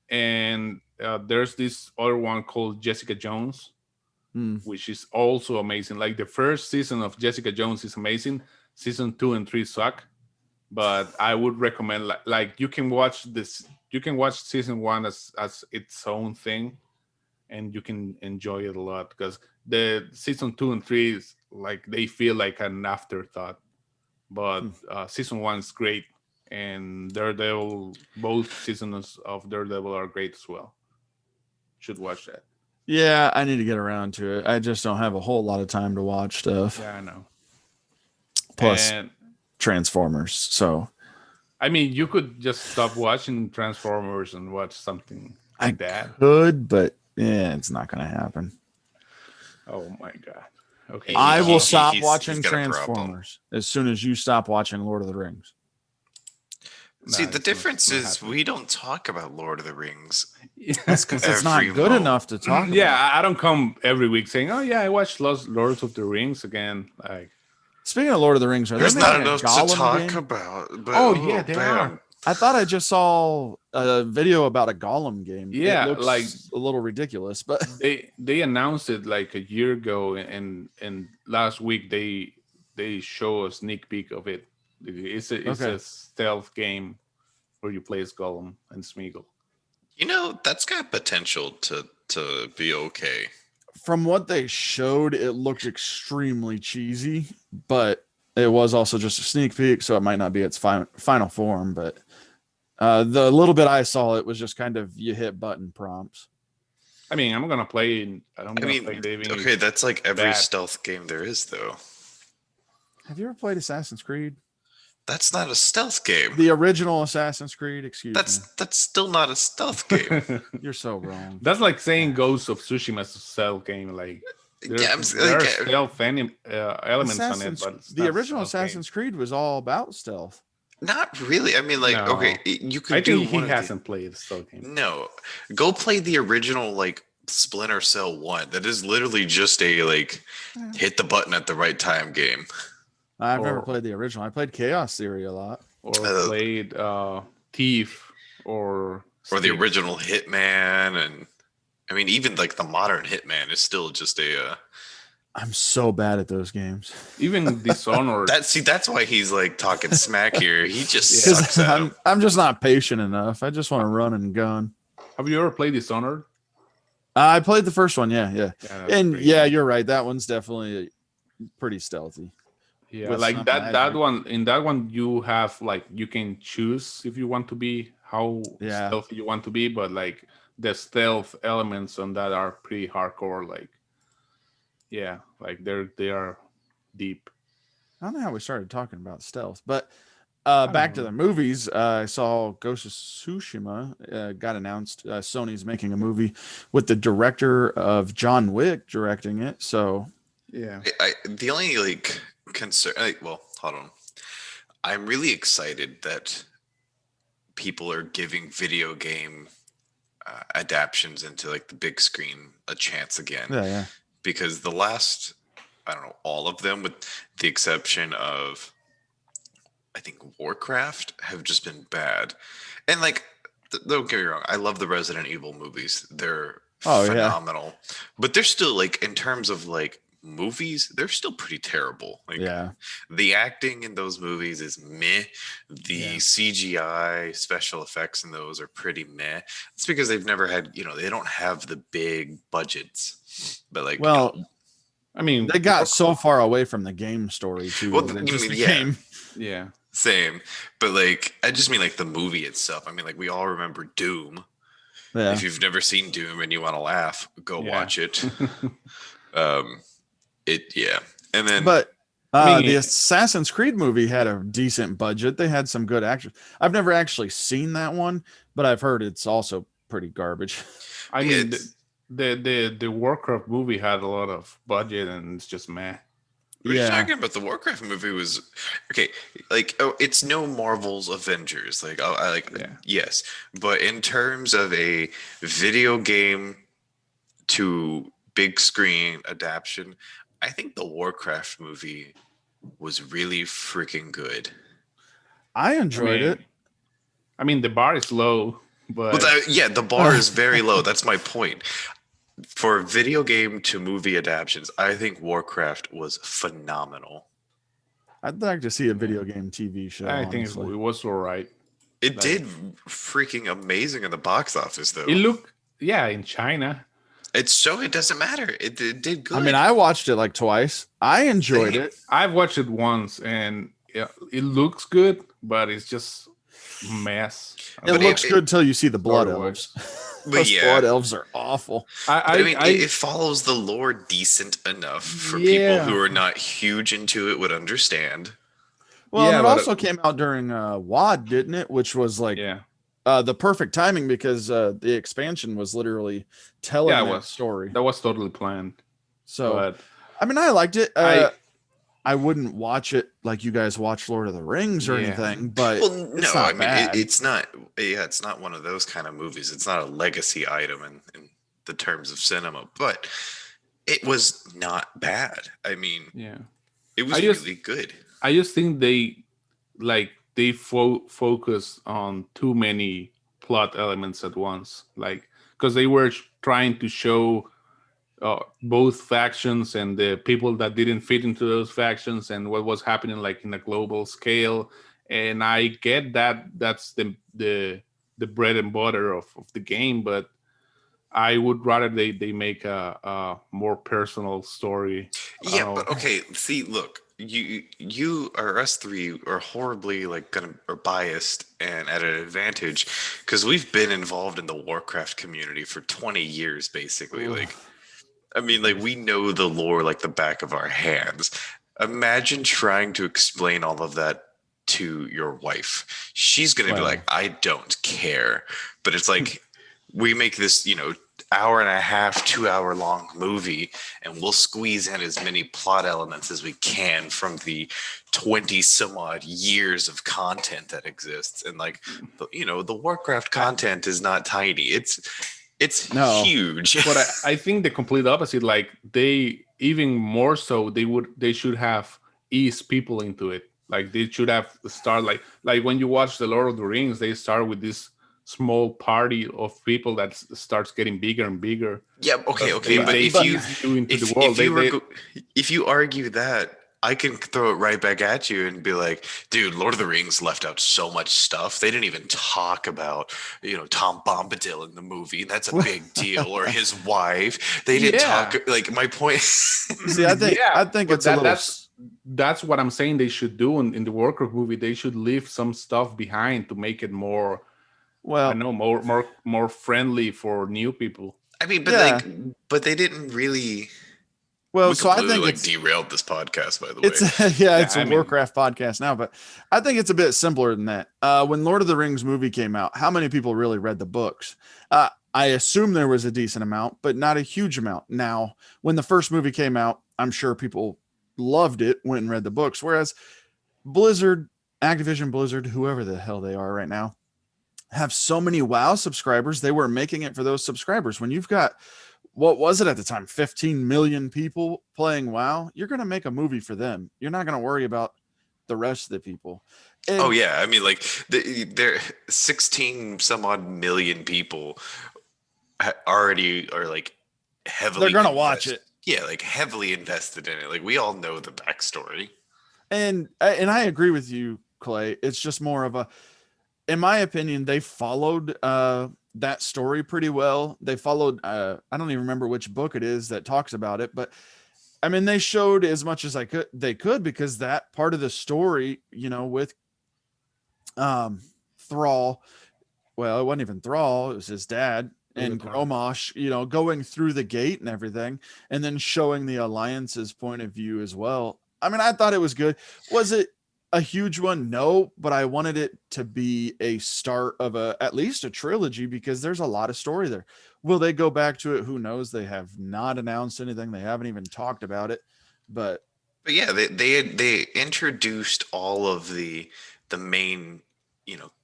and there's this other one called Jessica Jones, which is also amazing. Like the first season of Jessica Jones is amazing. Season 2 and 3 suck, but I would recommend like you can watch this. You can watch season 1 as its own thing, and you can enjoy it a lot because the season 2 and 3 is like they feel like an afterthought, but season 1 is great, and Daredevil, both seasons of Daredevil are great as well. Should watch that. Yeah, I need to get around to it. I just don't have a whole lot of time to watch stuff. Yeah, I know. Plus And, Transformers. So I mean, you could just stop watching Transformers and watch something like that. could, but yeah, it's not going to happen. Oh my god. Okay. I will stop he's watching got a problem. Transformers as soon as you stop watching Lord of the Rings. See, Nah, the it's difference not is we don't talk about Lord of the Rings. That's because it's not Every good month. enough to talk about. Yeah, I don't come every week saying, "Oh yeah, I watched Lords of the Rings again." Like, Speaking of Lord of the Rings, are There's they not making a enough to Gollum talk game? about. But, oh yeah, they bam. are. I thought I just saw a video about a Gollum game. Yeah, it looks like- a little ridiculous, but They announced it like a year ago, and last week they show a sneak peek of it. It's Okay. a stealth game where you play as Gollum and Smeagol. You know, that's got potential to be okay. from what they showed, it looked extremely cheesy, but it was also just a sneak peek, so it might not be its final form. But the little bit I saw, it was just kind of you hit button prompts. I mean, I'm gonna play. Play David. Okay, that's like every bad. stealth game there is, though. Have you ever played Assassin's Creed? That's not a stealth game. The original Assassin's Creed? Excuse me. That's still not a stealth game. You're so wrong. That's like saying Ghost of Tsushima is a stealth game. Like there Yeah, are stealth elements on it, Assassin's- but it's the not original stealth game. Assassin's Creed was all about stealth. Not really. I mean, like, No. okay, you could I do think he one of the- hasn't played the stealth game. No, go play the original like Splinter Cell 1. That is literally just a like hit the button at the right time game. I've never Or- played the original. I played Chaos Theory a lot. Or played Thief or Or the Styx. original Hitman, and I mean even like the modern Hitman is still just a I'm so bad at those games. Even Dishonored. that's why he's like talking smack here. He just Yeah. sucks at him. I'm just not patient enough. I just want to run and gun. Have you ever played Dishonored? I played the first one, yeah. That's And great. yeah, you're right. That one's definitely pretty stealthy. Yeah, with like some that magic. one. In that one, you have like you can choose if you want to be how Yeah. stealthy you want to be, but like the stealth elements on that are pretty hardcore. Like, yeah, like they are deep. I don't know how we started talking about stealth, but back to know. the movies. I saw Ghost of Tsushima got announced. Sony's making a movie with the director of John Wick directing it. So Yeah, The only like concern, well, hold on. I'm really excited that people are giving video game adaptions into like the big screen a chance again. yeah. Because the last, I don't know, all of them, with the exception of, I think Warcraft, have just been bad. And like, don't get me wrong, I love the Resident Evil movies. They're Oh, yeah. phenomenal. But they're still like, in terms of like movies, they're still pretty terrible. Like, Yeah. the acting in those movies is meh. The Yeah. CGI special effects in those are pretty meh. It's because they've never had, they don't have the big budgets. But like, Well, I mean they got so far away from the game story too. Well, that it you just mean, yeah. became yeah. same. But like, I just mean like the movie itself. I mean, like we all remember Doom. yeah. If you've never seen Doom and you want to laugh, go Yeah. watch it. Yeah. And then, But I mean, the Assassin's Creed movie had a decent budget. They had some good actors. I've never actually seen that one, but I've heard it's also pretty garbage. I mean It's- the Warcraft movie had a lot of budget and it's just meh. what you're Yeah. talking about, the Warcraft movie was okay. Like, oh, it's no Marvel's Avengers. Like, I like, Yeah. yes, but in terms of a video game to big screen adaptation, I think the Warcraft movie was really freaking good. I enjoyed it. I mean, the bar is low. But the bar is very low. That's my point. For video game to movie adaptations, I think Warcraft was phenomenal. I'd like to see a video game TV show. I think Honestly, it was all right. It Like, did freaking amazing in the box office, though. it looked, yeah, in China. It doesn't matter. It did good. I mean, I watched it like twice. I enjoyed it. I've watched it once, and yeah, it looks good, but it's just a mess. It But looks good till you see the blood Otherwise. elves. But Those yeah. blood elves are awful. I mean, it follows the lore decent enough for people who are not huge into it would understand. Well, Yeah, and it but- also came out during WAD, didn't it? Which was like yeah, the perfect timing because the expansion was literally telling it that was. story. That was totally planned. So, But I mean, I liked it. I wouldn't watch it like you guys watch Lord of the Rings or Yeah. anything, but Well, it's no, not I mean, bad. it's not. Yeah, it's not one of those kind of movies. It's not a legacy item in the terms of cinema, but it was not bad. I mean, yeah, it was I just- really good. I just think they focus on too many plot elements at once, like because they were trying to show both factions and the people that didn't fit into those factions and what was happening like in a global scale. And I get that that's the bread and butter of the game, but I would rather they make a more personal story. Yeah, but okay. See, look, you or us three are horribly are biased and at an advantage because we've been involved in the Warcraft community for 20 years, basically. Ugh. Like, I mean, like we know the lore like the back of our hands. Imagine trying to explain all of that to your wife. She's gonna be Well. like, I don't care. But it's like we make this, hour and a half, 2 hour long movie, and we'll squeeze in as many plot elements as we can from the 20 some odd years of content that exists. And the Warcraft content is not tiny. It's No. huge. But I think the complete opposite. Like they even more so they should have eased people into it. Like they should have start like when you watch the Lord of the Rings, they start with this small party of people that starts getting bigger and bigger. Yeah, okay, but They if you ease you into the world, if you argue that, I can throw it right back at you and be like, dude, Lord of the Rings left out so much stuff. They didn't even talk about, Tom Bombadil in the movie. That's a big deal. Or his wife. They didn't talk. Like, my point. See, I think but it's a little. that's what I'm saying they should do in the Warcraft movie. They should leave some stuff behind to make it more, Well, I know, more friendly for new people. I mean, but Yeah. but they didn't really. well, We so I completely think it's derailed this podcast, by the way. it's it's I a mean- Warcraft podcast now, but I think it's a bit simpler than that. When Lord of the Rings movie came out, how many people really read the books? I assume there was a decent amount, but not a huge amount. Now, when the first movie came out, I'm sure people loved it, went and read the books. Whereas Blizzard, Activision Blizzard, whoever the hell they are right now, have so many WoW subscribers. They were making it for those subscribers. When you've got, what was it at the time, 15 million people playing WoW, you're going to make a movie for them. You're not going to worry about the rest of the people. And Oh yeah, I mean, like there 16 some odd million people already are like heavily. they're going to watch it. Yeah, like heavily invested in it. Like we all know the backstory. And I agree with you, Clay. It's just more of a, in my opinion, they followed that story pretty well. They followed, I don't even remember which book it is that talks about it, but I mean, they showed as much as they could because that part of the story, with Thrall, well, it wasn't even Thrall, it was his dad and Gromosh, going through the gate and everything, and then showing the Alliance's point of view as well. I mean, I thought it was good. Was it a huge one? No, but I wanted it to be a start of at least a trilogy because there's a lot of story there. Will they go back to it? Who knows? They have not announced anything. They haven't even talked about it, but yeah, they introduced all of the main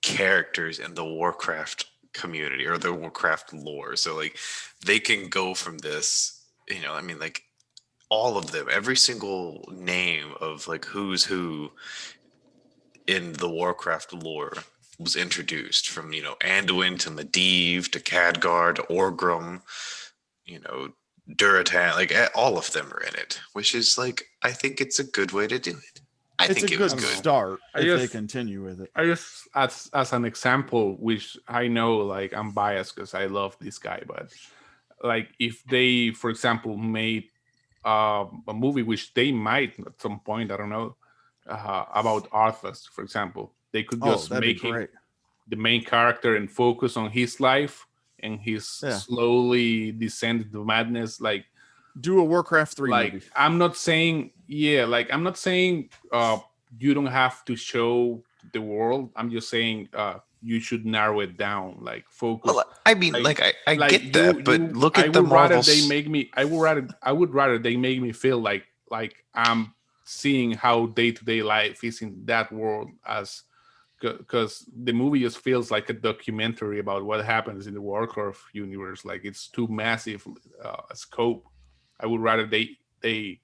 characters in the Warcraft community or the Warcraft lore. So like they can go from this, I mean, like all of them, every single name of like who's who in the Warcraft lore, was introduced, from Anduin to Medivh to Khadgar to Orgrim, Duratan, like all of them are in it, which is like, I think it's a good way to do it. I It's think a it was good good. start I if they just- continue with it. I just as an example, which I know like I'm biased because I love this guy, but like if they, for example, made a movie, which they might at some point, I don't know, about Arthas, for example, they could Oh, just that'd be make him great. the main character and focus on his life and his Yeah. slowly descent into madness. Do a Warcraft 3 movie. I'm not saying you don't have to show the world. I'm just saying you should narrow it down, like focus. Well, I mean, I get that, but look I at the would rather Marvels. they make me. I would rather they make me feel like I'm seeing how day-to-day life is in that world, as because the movie just feels like a documentary about what happens in the Warcraft universe. Like it's too massive a scope. I would rather they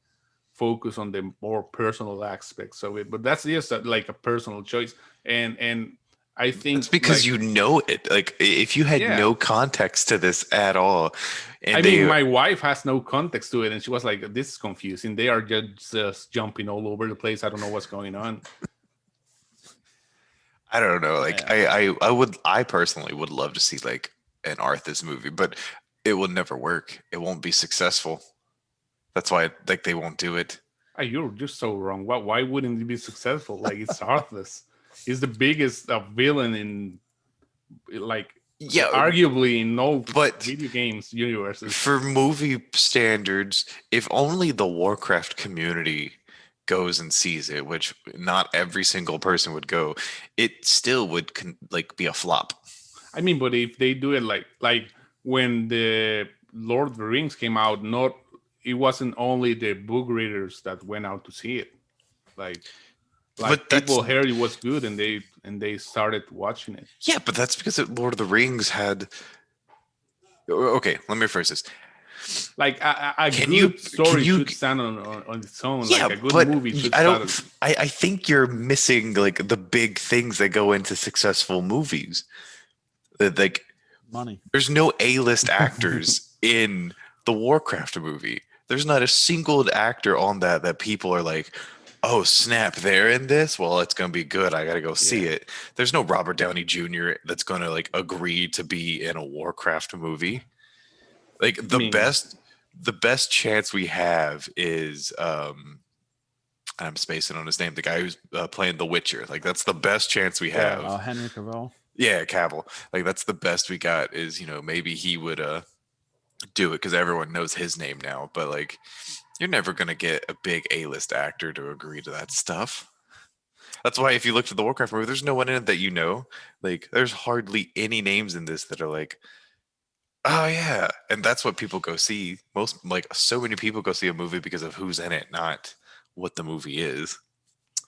focus on the more personal aspects of it. But that's just like a personal choice, and I think It's because like, you know it. Like, if you had Yeah. no context to this at all, and I mean, my wife has no context to it, and she was like, "This is confusing. They are just jumping all over the place. I don't know what's going on." I don't know. Like, Yeah. I personally would love to see like an Arthas movie, but it will never work. It won't be successful. That's why like they won't do it. You're just so wrong. Why wouldn't it be successful? Like it's Arthas. He's the biggest villain in like Yeah, arguably in all but video games universes. for movie standards, if only the Warcraft community goes and sees it, which not every single person would go, it still would like be a flop. I mean, but if they do it like when the Lord of the Rings came out, it wasn't only the book readers that went out to see it. Like But people that's- heard it was good and they started watching it. Yeah, but that's because Lord of the Rings had. Okay, let me rephrase this. Like a Can good you- story can you- should stand on its own. Yeah, like a good but movie should I stand. don't. I think you're missing like the big things that go into successful movies. That like, Money. there's no A-list actors in the Warcraft movie. There's not a single actor on that people are like, oh snap, they're in this. Well, it's gonna be good. I gotta go see it. There's no Robert Downey Jr. that's gonna like agree to be in a Warcraft movie. Like the best chance we have is I'm spacing on his name, the guy who's playing The Witcher. Like that's the best chance we have. Henry Cavill. Yeah, Cavill. Like that's the best we got is, maybe he would do it because everyone knows his name now. But like, you're never gonna get a big A-list actor to agree to that stuff. That's why if you look at the Warcraft movie, there's no one in it that you know. Like, there's hardly any names in this that are like, oh yeah, and that's what people go see. Most like so many people go see a movie because of who's in it, not what the movie is.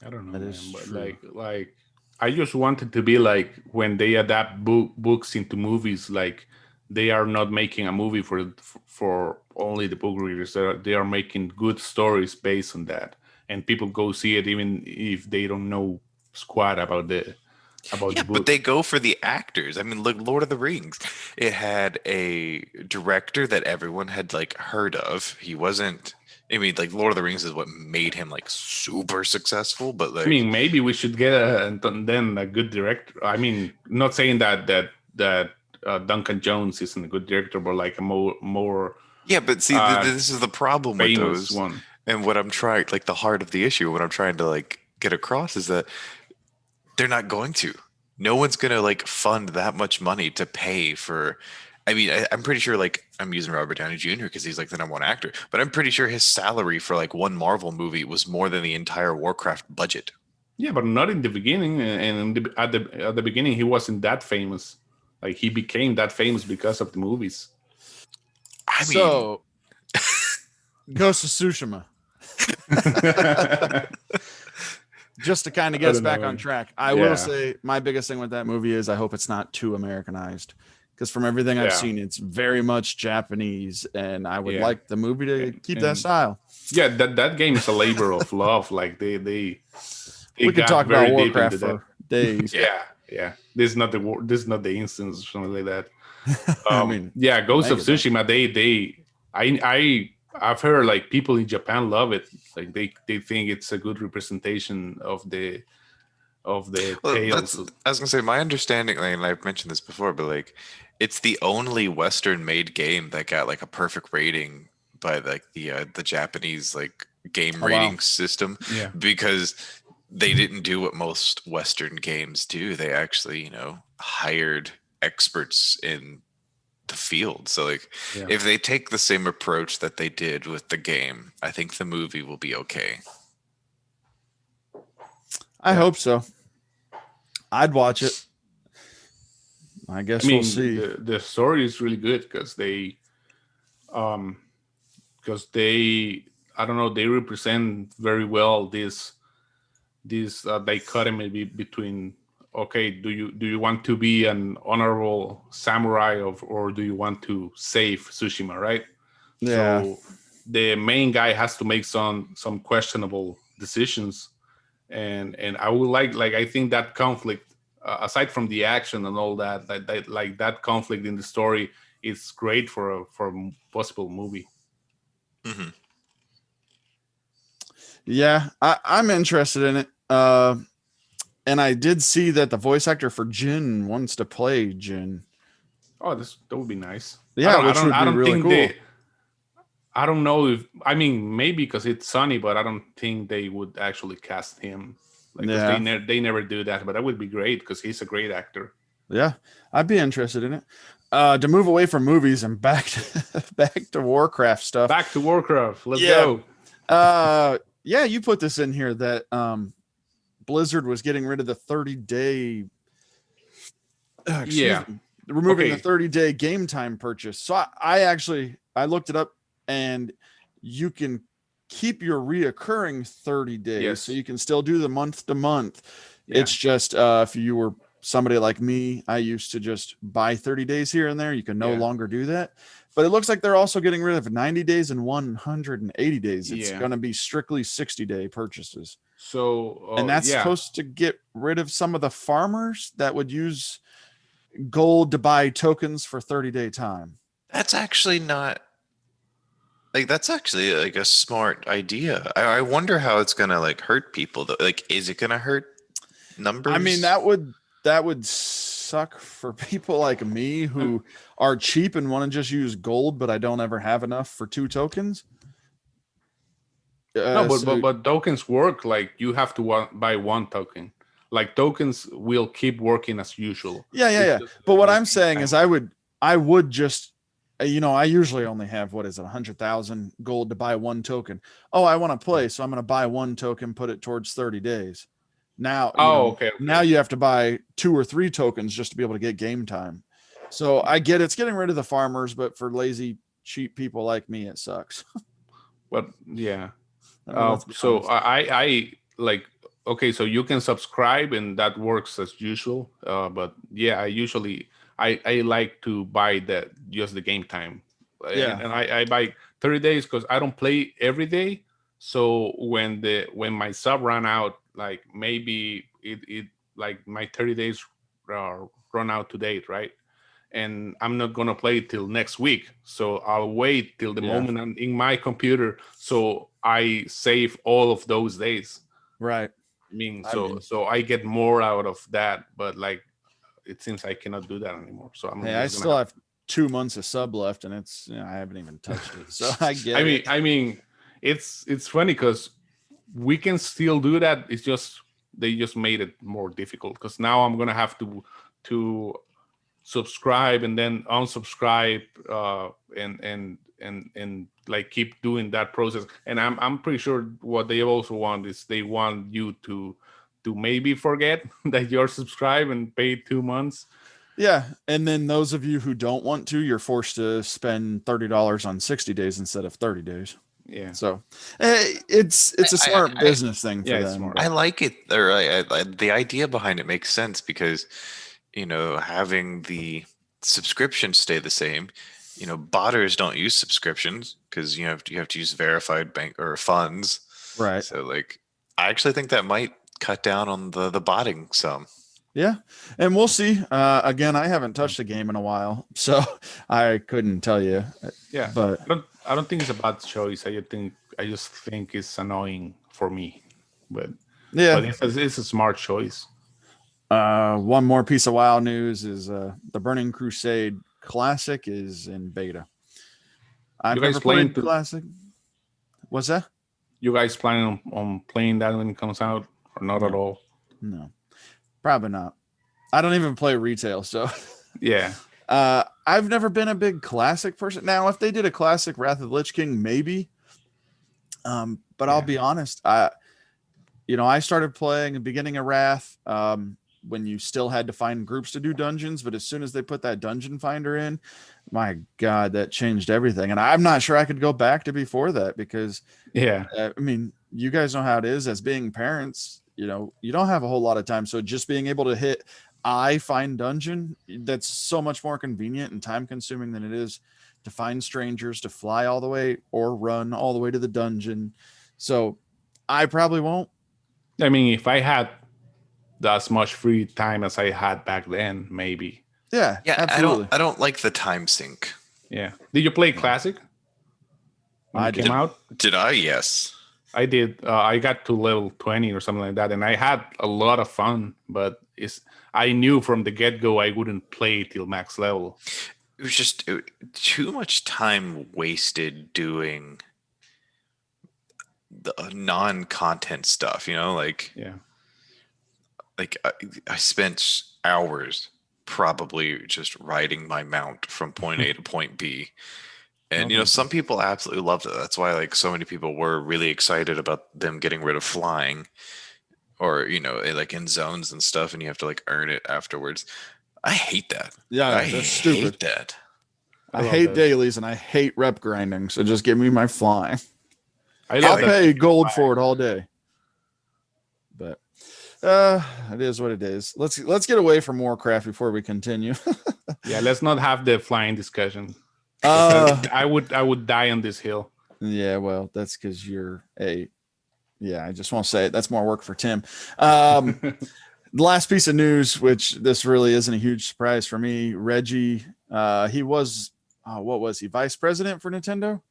I don't know, That man, is but true. like I just wanted to be like when they adapt books into movies, like they are not making a movie for only the book readers. They are making good stories based on that, and people go see it even if they don't know squat about the Yeah, book. but they go for the actors. I mean, look, Lord of the Rings. It had a director that everyone had like heard of. He wasn't. I mean, like Lord of the Rings is what made him like super successful. But like, I mean, maybe we should get then a good director. I mean, not saying that Duncan Jones isn't a good director, but like a more yeah, but see, this is the problem with famous those. one. And what I'm trying, like the heart of the issue, what I'm trying to like get across is that they're not going to. No one's gonna like fund that much money to pay for. I mean, I'm pretty sure like I'm using Robert Downey Jr. because he's like the #1 actor, but I'm pretty sure his salary for like one Marvel movie was more than the entire Warcraft budget. Yeah, but not in the beginning. And at the beginning, he wasn't that famous. Like he became that famous because of the movies. I mean, So, Ghost of Tsushima. Just to kind of get us back on track, I will say my biggest thing with that movie is I hope it's not too Americanized. Because from everything I've seen, it's very much Japanese, and I would like the movie to keep that style. Yeah, that game is a labor of love. Like they We could talk about Warcraft for days. Yeah. this is not the instance or something like that. I mean, Yeah, Ghost of I get that. Tsushima. I've heard like people in Japan love it. Like they think it's a good representation of the Well, tales. I was gonna say my understanding, like, and I've mentioned this before, but like, it's the only Western-made game that got like a perfect rating by like the Japanese like game Oh, wow. rating system, Yeah. because they didn't do what most Western games do. They actually, hired experts in the field. So like, Yeah. if they take the same approach that they did with the game, I think the movie will be okay. I Yeah. hope so. I'd watch it. I guess we'll see. The story is really good because I don't know, they represent very well this dichotomy between, okay, do you want to be an honorable samurai or do you want to save Tsushima, right? Yeah. So the main guy has to make some questionable decisions, and I would like I think that conflict, aside from the action and all that, that conflict in the story is great for a possible movie. Hmm. Yeah, I'm interested in it. And I did see that the voice actor for Jin wants to play Jin. Oh, that would be nice. Yeah, which would be really cool. I don't know if, I mean, maybe because it's Sunny, but I don't think they would actually cast him. Like, 'cause Yeah. they never do that, but that would be great because he's a great actor. Yeah, I'd be interested in it. To move away from movies and back to Warcraft stuff. Back to Warcraft. Let's Yeah. go. Yeah, you put this in here that Blizzard was getting rid of the 30-day. Yeah. Removing Okay. the 30-day game time purchase. So I looked it up, and you can keep your reoccurring 30 days. Yes. So you can still do the month to month. Yeah. It's just if you were somebody like me, I used to just buy 30 days here and there. You can no longer do that. But it looks like they're also getting rid of 90 days and 180 days. It's going to be strictly 60-day purchases. So, and that's supposed to get rid of some of the farmers that would use gold to buy tokens for 30-day time. That's actually not like, that's actually like a smart idea. I wonder how it's gonna like hurt people though. Like, is it gonna hurt numbers? I mean, that would suck for people like me who are cheap and want to just use gold, but I don't ever have enough for 2 tokens. No, but tokens work. Like, you have to buy 1 token. Like, tokens will keep working as usual. Yeah. But what I'm saying is I would just, I usually only have, 100,000 gold to buy 1 token. Oh, I want to play, so I'm going to buy 1 token, put it towards 30 days. Now, okay. Now you have to buy 2 or 3 tokens just to be able to get game time. So I get it's getting rid of the farmers, but for lazy, cheap people like me, it sucks. But yeah. So I like, okay, so you can subscribe and that works as usual. But yeah, I like to buy just the game time. Yeah. And I buy 30 days because I don't play every day. So when my sub ran out, like, maybe it like my 30 days run out to date, right? And I'm not gonna play till next week, so I'll wait till the moment I'm in my computer, so I save all of those days. Right. So I get more out of that, but like, it seems I cannot do that anymore. So I still have 2 months of sub left, and it's I haven't even touched it. So I get it. I mean, it's funny because we can still do that. It's just they just made it more difficult because now I'm gonna have to subscribe and then unsubscribe and like keep doing that process. And I'm pretty sure what they also want is they want you to maybe forget that you're subscribed and pay 2 months. Yeah, and then those of you who don't want to, you're forced to spend $30 on 60 days instead of 30 days. Yeah. So it's a smart business thing for them. Smart. I like it, or the idea behind it makes sense because, having the subscription stay the same, botters don't use subscriptions because you have to use verified bank or funds. Right. So like, I actually think that might cut down on the botting some. Yeah, and we'll see. Again, I haven't touched a game in a while, so I couldn't tell you. Yeah, But I don't think it's a bad choice. I just think it's annoying for me, but yeah, it's a smart choice. one more piece of WoW news is the Burning Crusade Classic is in beta. I've You guys never playing played to Classic. What's that? You guys planning on playing that when it comes out or not at No. all? No, probably not. I don't even play retail, so Yeah, I've never been a big Classic person. Now, if they did a Classic Wrath of the Lich King, maybe. But I'll yeah, be honest. I started playing the beginning of Wrath when you still had to find groups to do dungeons, but as soon as they put that dungeon finder in, my God, that changed everything. And I'm not sure I could go back to before that because, yeah. I mean, you guys know how it is as being parents. You don't have a whole lot of time, so just being able to hit I find dungeon, that's so much more convenient and time consuming than it is to find strangers, to fly all the way or run all the way to the dungeon. So I probably won't. I mean, if I had as much free time as I had back then, maybe. Yeah, Yeah, absolutely. I don't like the time sink. Yeah. Did you play Classic when I it came did. out? Did I? Yes. I did. I got to level 20 or something like that, and I had a lot of fun. But I knew from the get go I wouldn't play till max level. It was just too much time wasted doing the non-content stuff, Yeah. like I spent hours probably just riding my mount from point A to point B. And Okay. some people absolutely loved it. That's why like so many people were really excited about them getting rid of flying, or like in zones and stuff, and you have to like earn it afterwards. I hate that. Yeah, I that's hate stupid. that. I love hate that. dailies and I hate rep grinding. So just give me my flying. I I'll love that. pay gold for it all day. But it is what it is. Let's get away from Warcraft before we continue. Yeah, let's not have the flying discussion. uh I would die on this hill. yeah, well, that's because you're I just won't say it. That's more work for Tim. The last piece of news, which this really isn't a huge surprise for me, Reggie, he was what was he, vice president for Nintendo?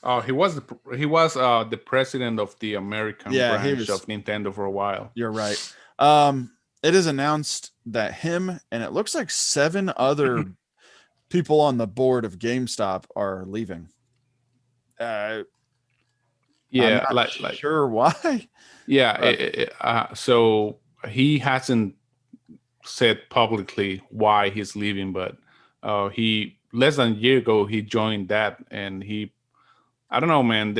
Oh, he was the president of the American Yeah, he branch was. of Nintendo for a while. You're right. It is announced that him and it looks like 7 other people on the board of GameStop are leaving. I'm Yeah, not sure why. yeah. So he hasn't said publicly why he's leaving, but he less than a year ago he joined that, and I don't know, man.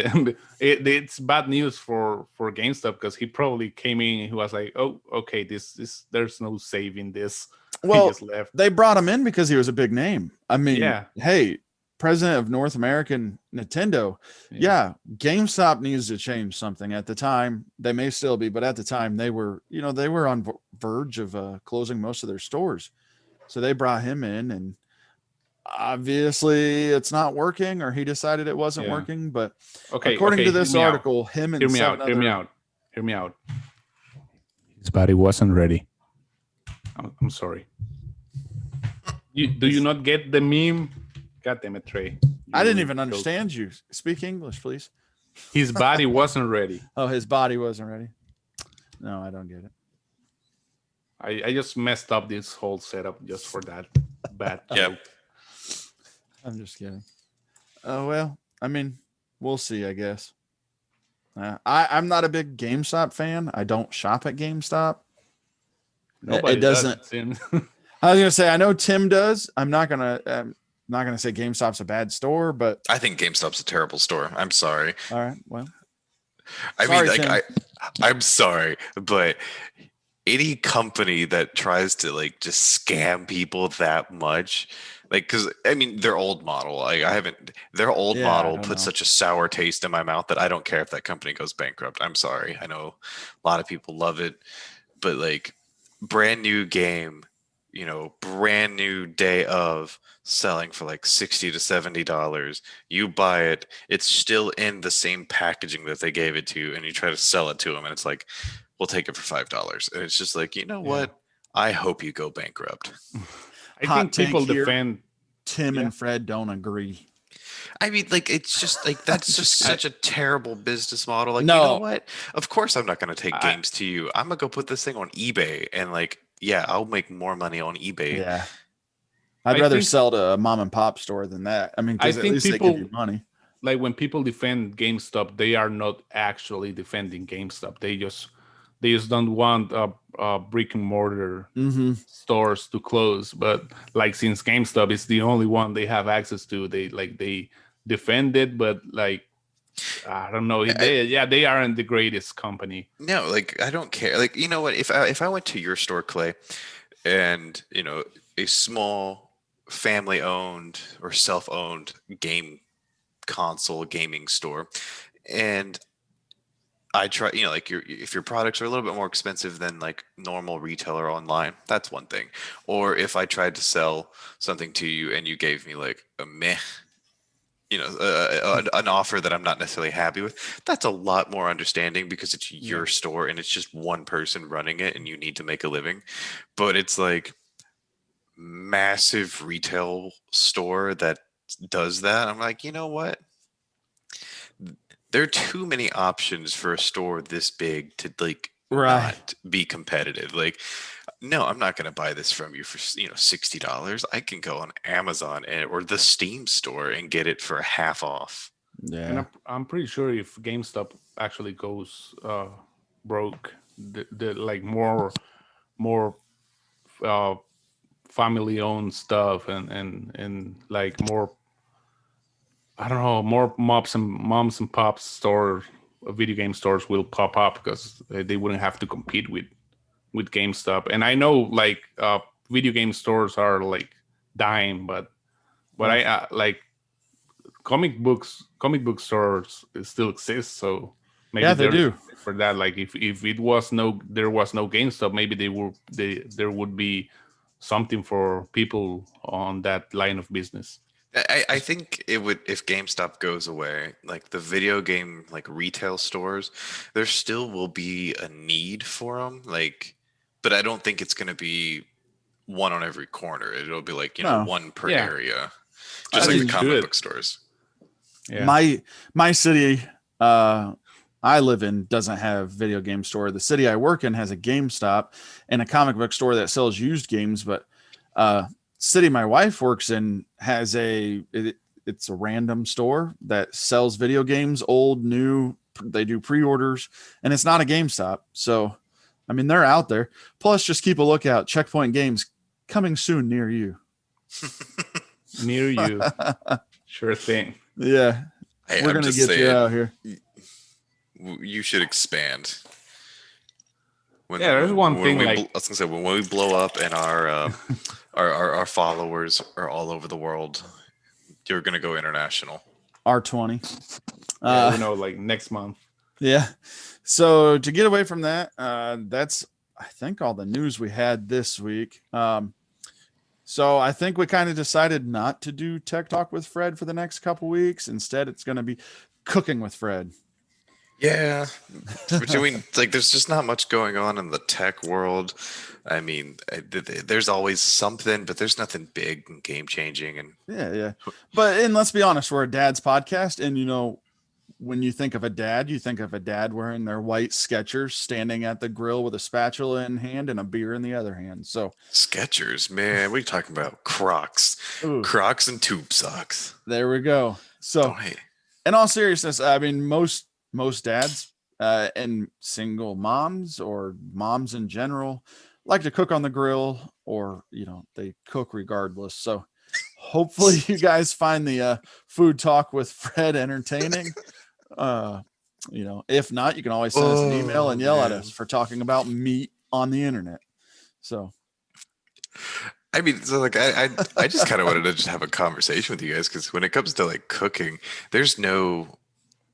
It's bad news for GameStop because he probably came in and he was like, "Oh, okay, this there's no saving this." He Well, just left. they brought him in because he was a big name. I mean, Yeah. hey, president of North American Nintendo. Yeah, GameStop needs to change something. At the time, they may still be, but at the time they were, they were on verge of closing most of their stores. So they brought him in, and obviously it's not working, or he decided it wasn't Yeah. working. But Okay, according to this hear me out. article, him and Hear me 7 out. Hear me other. out. Hear me out. His body wasn't ready. I'm sorry. Do you not get the meme? God damn it, Trey. I didn't even understand you. Speak English, please. His body wasn't ready. Oh, his body wasn't ready. No, I don't get it. I just messed up this whole setup just for that bad joke. Yep. I'm just kidding. Oh, well, I mean, we'll see, I guess. I'm not a big GameStop fan. I don't shop at GameStop. Nobody it doesn't. I was gonna say I know Tim does. I'm not gonna say GameStop's a bad store, but I think GameStop's a terrible store. I'm sorry. all right. Well, I sorry, mean, like, Tim. I'm sorry, but any company that tries to like just scam people that much, like, because I mean, their old model, like, their old Yeah, model I don't put know. such a sour taste in my mouth that I don't care if that company goes bankrupt. I'm sorry. I know a lot of people love it, but like, brand new game, brand new day of selling for like $60 to $70. You buy it, it's still in the same packaging that they gave it to you, and you try to sell it to them, and it's like, we'll take it for $5. And it's just like, you know Yeah. what? I hope you go bankrupt. I Hot think people take here. defend. Tim Yeah. and Fred don't agree. I mean, like, it's just like that's just such a terrible business model. Like, you No. know what? Of course, I'm not going to take I- games to you. I'm gonna go put this thing on eBay, and like, yeah, I'll make more money on eBay. Yeah. I'd I rather think- sell to a mom and pop store than that. I mean, I because at think least they people- give you money. Like when people defend GameStop, they are not actually defending GameStop. They just don't want brick and mortar Mm-hmm. stores to close. But like since GameStop is the only one they have access to, they defend it. But like I don't know, they aren't the greatest company. No, like I don't care. Like, you know what? If I went to your store, Clay, and you know, a small family-owned or self-owned game console gaming store, and I try, you know, like if your products are a little bit more expensive than like normal retailer online, that's one thing. Or if I tried to sell something to you and you gave me like a meh, you know, an offer that I'm not necessarily happy with, that's a lot more understanding because it's your store and it's just one person running it and you need to make a living. But it's like massive retail store that does that. I'm like, you know what? There are too many options for a store this big to like Right. not be competitive. Like, no, I'm not going to buy this from you for $60. I can go on Amazon or the Steam store and get it for half off. Yeah. And I'm pretty sure if GameStop actually goes broke, the like more family owned stuff and like more, I don't know, more moms and pops store video game stores will pop up because they wouldn't have to compete with GameStop. And I know like video game stores are like dying, but I like comic book stores still exist. So maybe Yeah, they do. for that. Like if there was no GameStop, maybe there would be something for people on that line of business. I think it would, if GameStop goes away, like the video game like retail stores, there still will be a need for them. Like, but I don't think it's going to be one on every corner. It'll be like, you know, No. one per Yeah. area, I just like mean, the comic good. book stores. Yeah. My city I live in doesn't have video game store. The city I work in has a GameStop and a comic book store that sells used games, but city my wife works in has it's a random store that sells video games, old, new. They do pre-orders, and it's not a GameStop. So, I mean, they're out there. Plus, just keep a lookout. Checkpoint Games coming soon near you. Near you. Sure thing. Yeah, Hey, we're I'm gonna just get saying, you out here. you should expand. When, Yeah, there's one thing, we, like- I was gonna say, when we blow up and our our followers are all over the world, you're gonna go international. R20. Yeah, we know, like next month. Yeah. So to get away from that, that's I think all the news we had this week. So I think we kind of decided not to do Tech Talk with Fred for the next couple weeks. Instead, it's going to be Cooking with Fred. Yeah, between like, there's just not much going on in the tech world. I mean, there's always something, but there's nothing big and game changing. And Yeah. And let's be honest, we're a dad's podcast. And, you know, when you think of a dad, you think of a dad wearing their white Skechers, standing at the grill with a spatula in hand and a beer in the other hand. So Skechers, man, what are you talking about? Crocs, ooh, Crocs and tube socks. there we go. So Oh, hey. in all seriousness, I mean, most dads and single moms or moms in general like to cook on the grill, or, you know, they cook regardless. So hopefully you guys find the food talk with Fred entertaining. You know, if not, you can always send us an email and yell at us for talking about meat on the internet. So I mean, so like I just kind of wanted to just have a conversation with you guys, because when it comes to like cooking, there's no,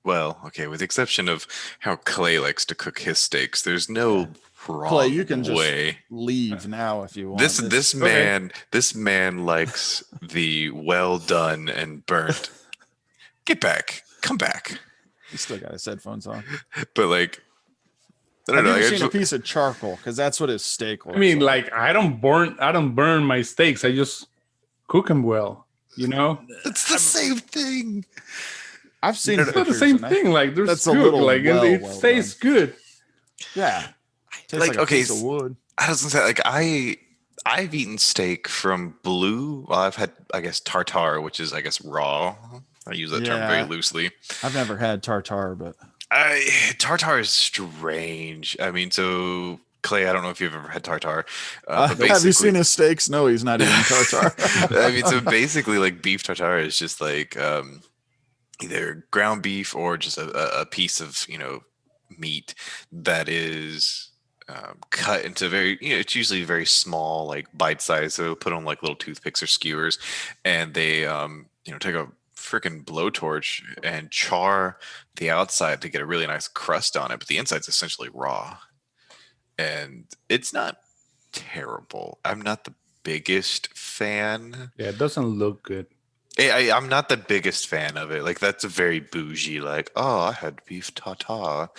well, okay, with the exception of how Clay likes to cook his steaks, there's no wrong Clay, you can just way. leave now if you want. This man likes the well done and burnt. Get back, come back. He still got his headphones on. But like, I Have don't you know. ever seen a piece of charcoal? Because that's what his steak looks I mean, like. like I don't burn my steaks. I just cook them well. You know, It's the same thing. I've seen it's not the pictures, same and thing. Like there's that's a cook, little like and it well tastes good. Yeah, tastes Like, like a okay, piece of wood. I was gonna say, like, I've eaten steak from Blue. Well, I've had, I guess, tartare, which is, I guess, raw. I use that term very Yeah. loosely. I've never had tartare, but Tartare is strange. I mean, so Clay, I don't know if you've ever had tartare, but have you basically, seen his steaks? No, he's not eating tartare. I mean, so basically, like beef tartare is just like either ground beef or just a piece of meat that is cut into very it's usually very small, like bite size. So they'll put on like little toothpicks or skewers, and they take a freaking blowtorch and char the outside to get a really nice crust on it, but the inside's essentially raw, and it's not terrible. I'm not the biggest fan. Yeah, it doesn't look good. I'm not the biggest fan of it. Like, that's a very bougie, like, oh, I had beef tartare.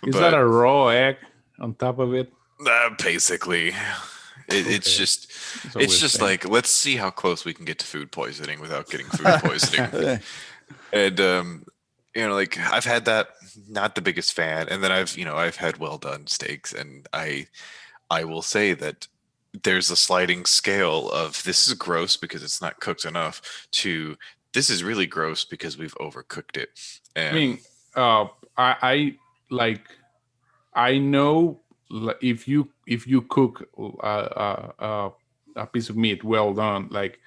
Is that a raw egg on top of it? Basically, it's Okay. just It's a it's weird just thing. like, let's see how close we can get to food poisoning without getting food poisoning. And like, I've had that, not the biggest fan. And then I've had well done steaks, and I will say that there's a sliding scale of this is gross because it's not cooked enough to this is really gross because we've overcooked it. And I mean, I like I know if you cook a piece of meat well done, like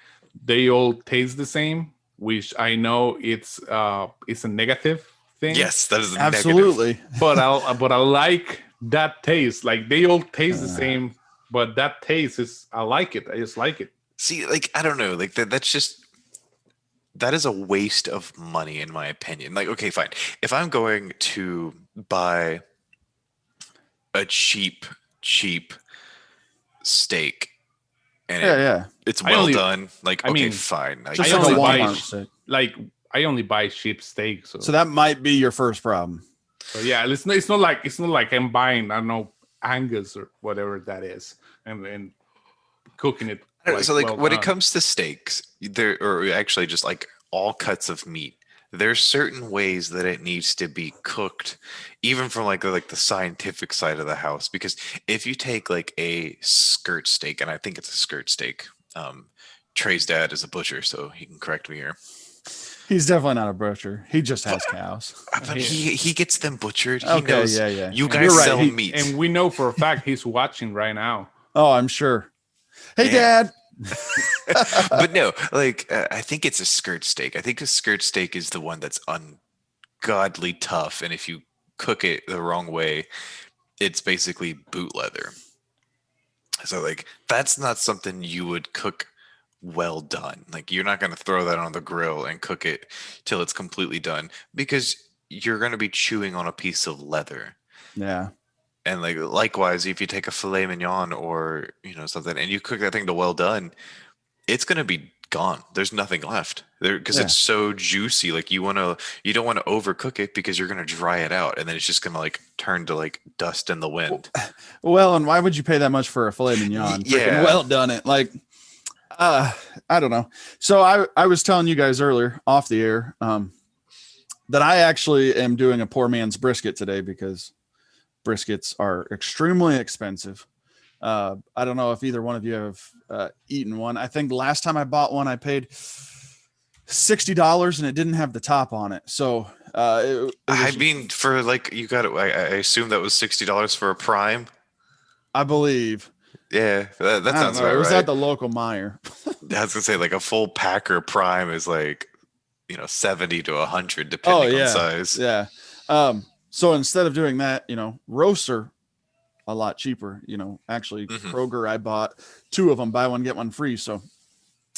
they all taste the same, which I know it's a negative thing. yes, that is a negative. Absolutely. But I like that taste. Like they all taste the same, but that taste is I like it. I just like it. See, like, I don't know, like that is a waste of money, in my opinion. Like, okay, fine. If I'm going to buy a cheap steak and Yeah. it's I well only- done, like, I okay, mean, fine. I Just I like a only buy Walmart steak. Like I only buy cheap steak, So that might be your first problem. So yeah, it's not like I'm buying, I don't know, Angus or whatever that is, and cooking it. So, like, well when it done. comes to steaks, or actually just like all cuts of meat, there's certain ways that it needs to be cooked, even from like the scientific side of the house. Because if you take like a skirt steak, and I think it's a skirt steak, Trey's dad is a butcher, so he can correct me here. He's definitely not a butcher. He just has cows. But he gets them butchered. He Okay, knows. yeah. You And guys you're right, sell he- meat. and we know for a fact he's watching right now. Oh, I'm sure. Hey, Yeah. Dad. But no, like, I think it's a skirt steak. I think a skirt steak is the one that's ungodly tough, and if you cook it the wrong way, it's basically boot leather. So, like, that's not something you would cook well done. Like, you're not going to throw that on the grill and cook it till it's completely done, because you're going to be chewing on a piece of leather. Yeah. And like, likewise, if you take a filet mignon or something, and you cook that thing to well done, it's gonna be gone. There's nothing left there because Yeah. it's so juicy. Like, you don't want to overcook it because you're gonna dry it out, and then it's just gonna like turn to like dust in the wind. Well, and why would you pay that much for a filet mignon? Freaking Yeah. well done it. Like, I don't know. So I was telling you guys earlier off the air that I actually am doing a poor man's brisket today because briskets are extremely expensive. I don't know if either one of you have eaten one. I think the last time I bought one, I paid $60 and it didn't have the top on it. So I mean, for like, you got it. I assume that was $60 for a prime. I believe. Yeah, that I don't sounds know. about It was right. at the local Meijer. I was gonna say, like, a full packer prime is like 70 to 100 depending on size. Yeah. So instead of doing that, roasts are a lot cheaper. Actually, Mhm. Kroger, I bought 2 of them, buy one, get one free. So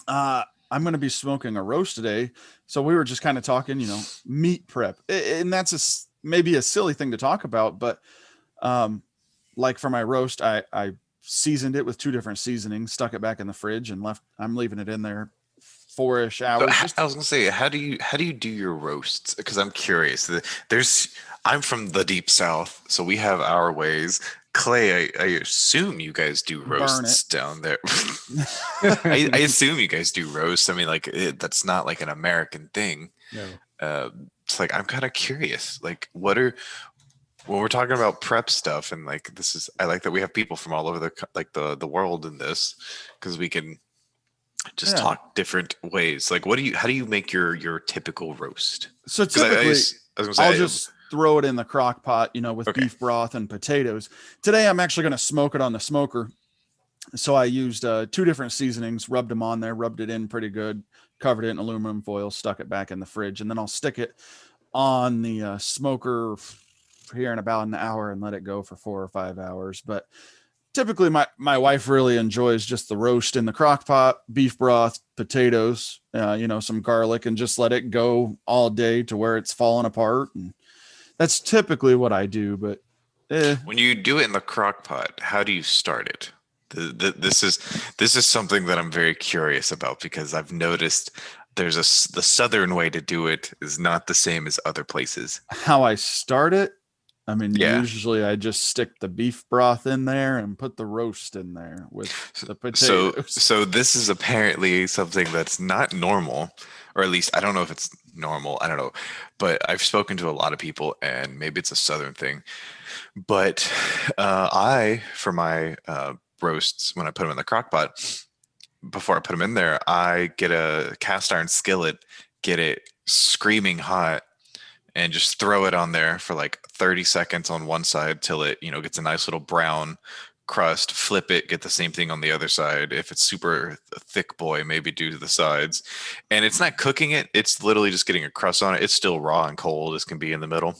I'm going to be smoking a roast today. So we were just kind of talking, meat prep. And that's maybe a silly thing to talk about. But like for my roast, I seasoned it with 2 different seasonings, stuck it back in the fridge and I'm leaving it in there 4-ish So hours. I was gonna say, how do you do your roasts? Because I'm curious. I'm from the deep south, so we have our ways. Clay, I assume you guys do Burn it. roasts down there. I assume you guys do roasts. I mean, like that's not like an American thing. No. It's like I'm kind of curious. Like, what are when we're talking about prep stuff, and like this is, I like that we have people from all over the world in this, because we can just Yeah. talk different ways. Like, how do you make your typical roast? So 'Cause typically, I was gonna say, I'll just throw it in the crock pot, with Okay. beef broth and potatoes. Today, I'm actually going to smoke it on the smoker. So I used 2 different seasonings, rubbed them on there, rubbed it in pretty good, covered it in aluminum foil, stuck it back in the fridge, and then I'll stick it on the smoker here in about an hour and let it go for 4 or 5 hours. But typically my wife really enjoys just the roast in the crock pot, beef broth, potatoes, some garlic, and just let it go all day to where it's falling apart. And that's typically what I do. But when you do it in the crock pot, how do you start it? This is something that I'm very curious about, because I've noticed the southern way to do it is not the same as other places. how I start it, I mean, Yeah. usually I just stick the beef broth in there and put the roast in there with the So potatoes. so this is apparently something that's not normal, or at least I don't know if it's normal. I don't know, but I've spoken to a lot of people, and maybe it's a southern thing. But for my roasts, when I put them in the crock pot, before I put them in there, I get a cast iron skillet, get it screaming hot, and just throw it on there for like 30 seconds on one side till it, gets a nice little brown crust. Flip it, get the same thing on the other side. If it's super thick boy, maybe do to the sides. And it's not cooking it, it's literally just getting a crust on it. It's still raw and cold as can be in the middle.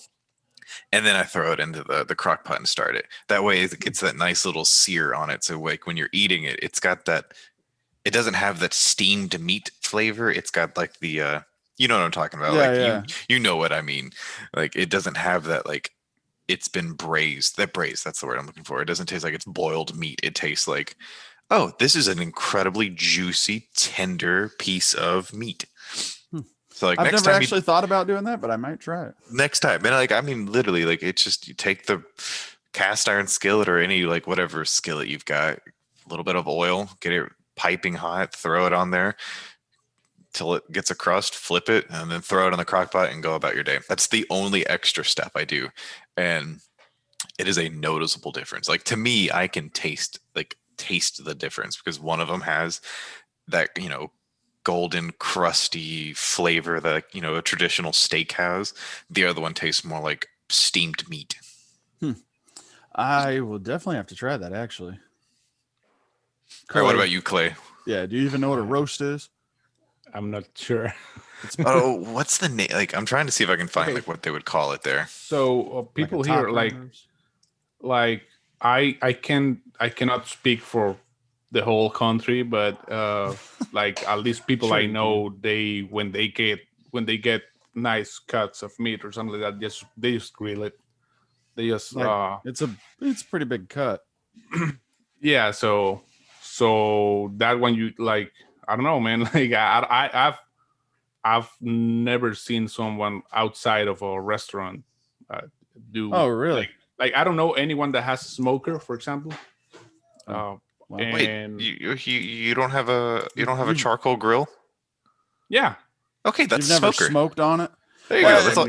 And then I throw it into the crock pot and start it. That way it gets that nice little sear on it. So like when you're eating it, it's got that, it doesn't have that steamed meat flavor. It's got like the you know what I'm talking about. Yeah, Like yeah. you know what I mean. Like it doesn't have that, like it's been braised. That's the word I'm looking for. It doesn't taste like it's boiled meat. It tastes like, oh, this is an incredibly juicy, tender piece of meat. So like I've never actually thought about doing that, but I might try it. next time, and like I mean literally, like it's just you take the cast iron skillet or any like whatever skillet you've got, a little bit of oil, get it piping hot, throw it on there till it gets a crust, flip it, and then throw it in the crock pot and go about your day. That's the only extra step I do. And it is a noticeable difference. Like to me, I can taste the difference, because one of them has that, golden crusty flavor that, a traditional steak has. The other one tastes more like steamed meat. I will definitely have to try that, actually. All right, what Clay, about you, Clay? Yeah, do you even know what a roast is? I'm not sure. Oh, what's the name? Like, I'm trying to see if I can find Okay. like what they would call it there. So people Like a here top like roast? I cannot speak for the whole country, but like at least people Sure I you know, when they get nice cuts of meat or something like that, they just grill it. They just Like, it's a pretty big cut. yeah. So that one you like, I don't know, man. Like I've never seen someone outside of a restaurant do. Oh, really? Like I don't know anyone that has a smoker, for example. Wow. And Wait, you don't have a charcoal grill? yeah, Okay, that's You've a never smoker. smoked on it? There you Well, go. That's all.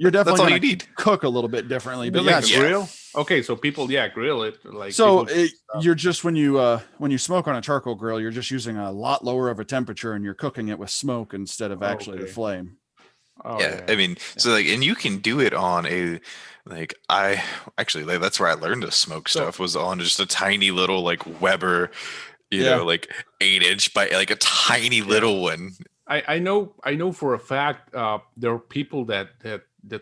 You're definitely That's all gonna you need. cook a little bit differently, but like yes. a grill. Okay, so people, grill it. Like So people- you're just when you smoke on a charcoal grill, you're just using a lot lower of a temperature, and you're cooking it with smoke instead of actually the Okay. flame. oh, Yeah, I mean, so like, and you can do it on a, like, I actually, like, that's where I learned to smoke So- stuff, was on just a tiny little like Weber, Yeah. like 8-inch by like a tiny little one. I know for a fact there are people that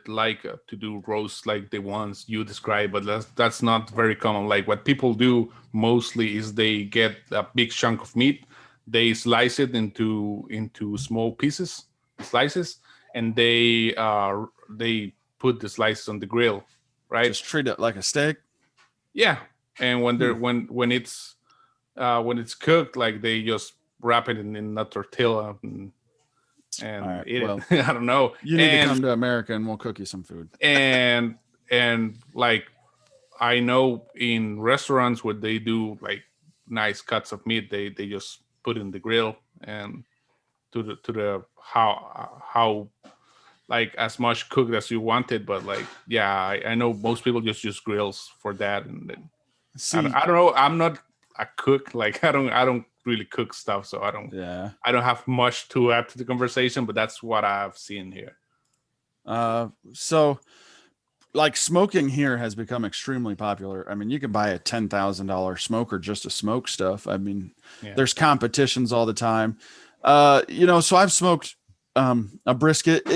like to do roasts like the ones you described, but that's not very common. Like what people do mostly is they get a big chunk of meat, they slice it into small slices, and they put the slices on the grill, right? Just treat it like a steak. Yeah, and when they're when it's cooked, like they just wrap it in a tortilla and All right, eat well, it. I don't know. You need to come to America and we'll cook you some food. And like I know in restaurants where they do like nice cuts of meat, they just put in the grill and to the how like as much cooked as you wanted. But like I know most people just use grills for that. And then See, I don't know. I'm not a cook. Like I don't really cook stuff, so I don't have much to add to the conversation. But that's what I've seen here. So like smoking here has become extremely popular. I mean, you can buy a $10,000 smoker just to smoke stuff. I mean, there's competitions all the time. So I've smoked a brisket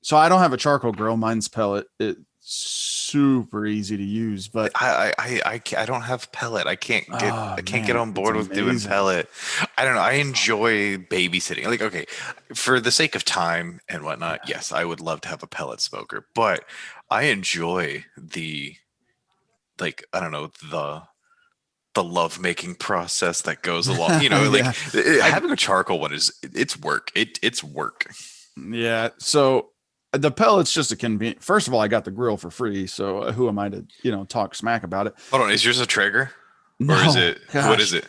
so I don't have a charcoal grill. Mine's pellet. It's super easy to use, but I don't have pellet. I can't get on board with doing pellet. I don't know. I enjoy babysitting. Like, okay, for the sake of time and whatnot, yes, I would love to have a pellet smoker, but I enjoy the, like, I don't know, the love making process that goes along. Having a charcoal one it's work. It's work. Yeah. So the pellet's just a convenient. First of all, I got the grill for free, so who am I to talk smack about it? Hold on, is yours a Traeger? No, or is it? Gosh. What is it?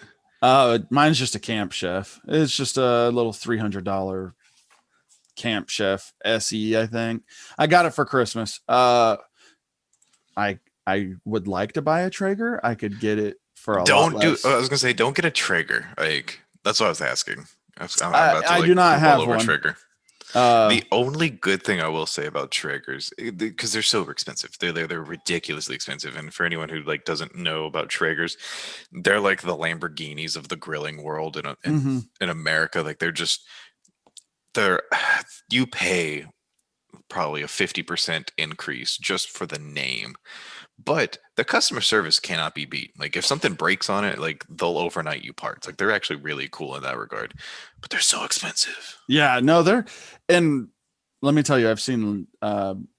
Mine's just a Camp Chef. It's just a little $300 Camp Chef SE. I think I got it for Christmas. I would like to buy a Traeger. I could get it for a lot less. I was gonna say, don't get a Traeger. Like, that's what I was asking. I do not have one. Traeger. The only good thing I will say about Traegers, because they're so expensive, they're ridiculously expensive. And for anyone who like doesn't know about Traegers, they're like the Lamborghinis of the grilling world in America. Like you pay probably a 50% increase just for the name, but the customer service cannot be beat. Like, if something breaks on it, like, they'll overnight you parts. Like, they're actually really cool in that regard, but they're so expensive. Yeah, no, and let me tell you, I've seen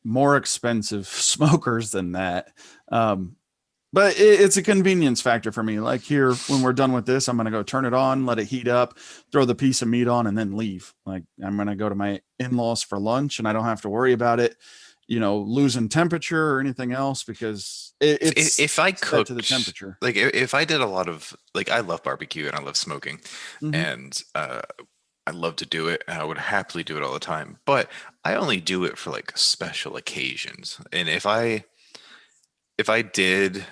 more expensive smokers than that. But it's a convenience factor for me. Like, here, when we're done with this, I'm going to go turn it on, let it heat up, throw the piece of meat on, and then leave. Like, I'm going to go to my in-laws for lunch, and I don't have to worry about it, losing temperature or anything else, because it's if I cooked to the temperature. Like, if I did a lot of, like, I love barbecue and I love smoking, and I love to do it, and I would happily do it all the time. But I only do it for like special occasions. And if I did,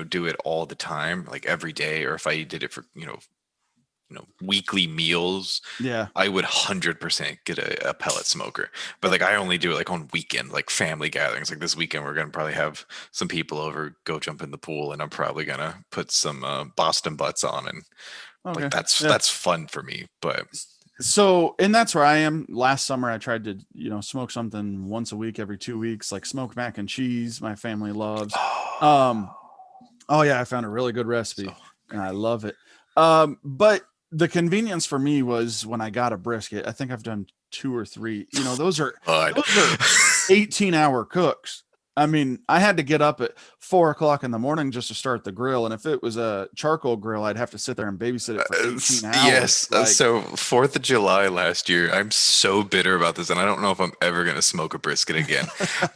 do it all the time, like every day, or if I did it for, weekly meals, I would 100% get a pellet smoker. But like, I only do it like on weekend, like family gatherings. Like this weekend, we're gonna probably have some people over, go jump in the pool, and I'm probably gonna put some Boston butts on, and like that's fun for me. But so, and that's where I am. Last summer, I tried to smoke something once a week, every 2 weeks, like smoked mac and cheese. My family loves. Oh yeah, I found a really good recipe, and I love it. But the convenience for me was when I got a brisket. I think I've done 2 or 3. Those are 18-hour cooks. I mean, I had to get up at 4:00 in the morning just to start the grill, and if it was a charcoal grill, I'd have to sit there and babysit it for 18 hours. Yes. So 4th of July last year, I'm so bitter about this, and I don't know if I'm ever gonna smoke a brisket again.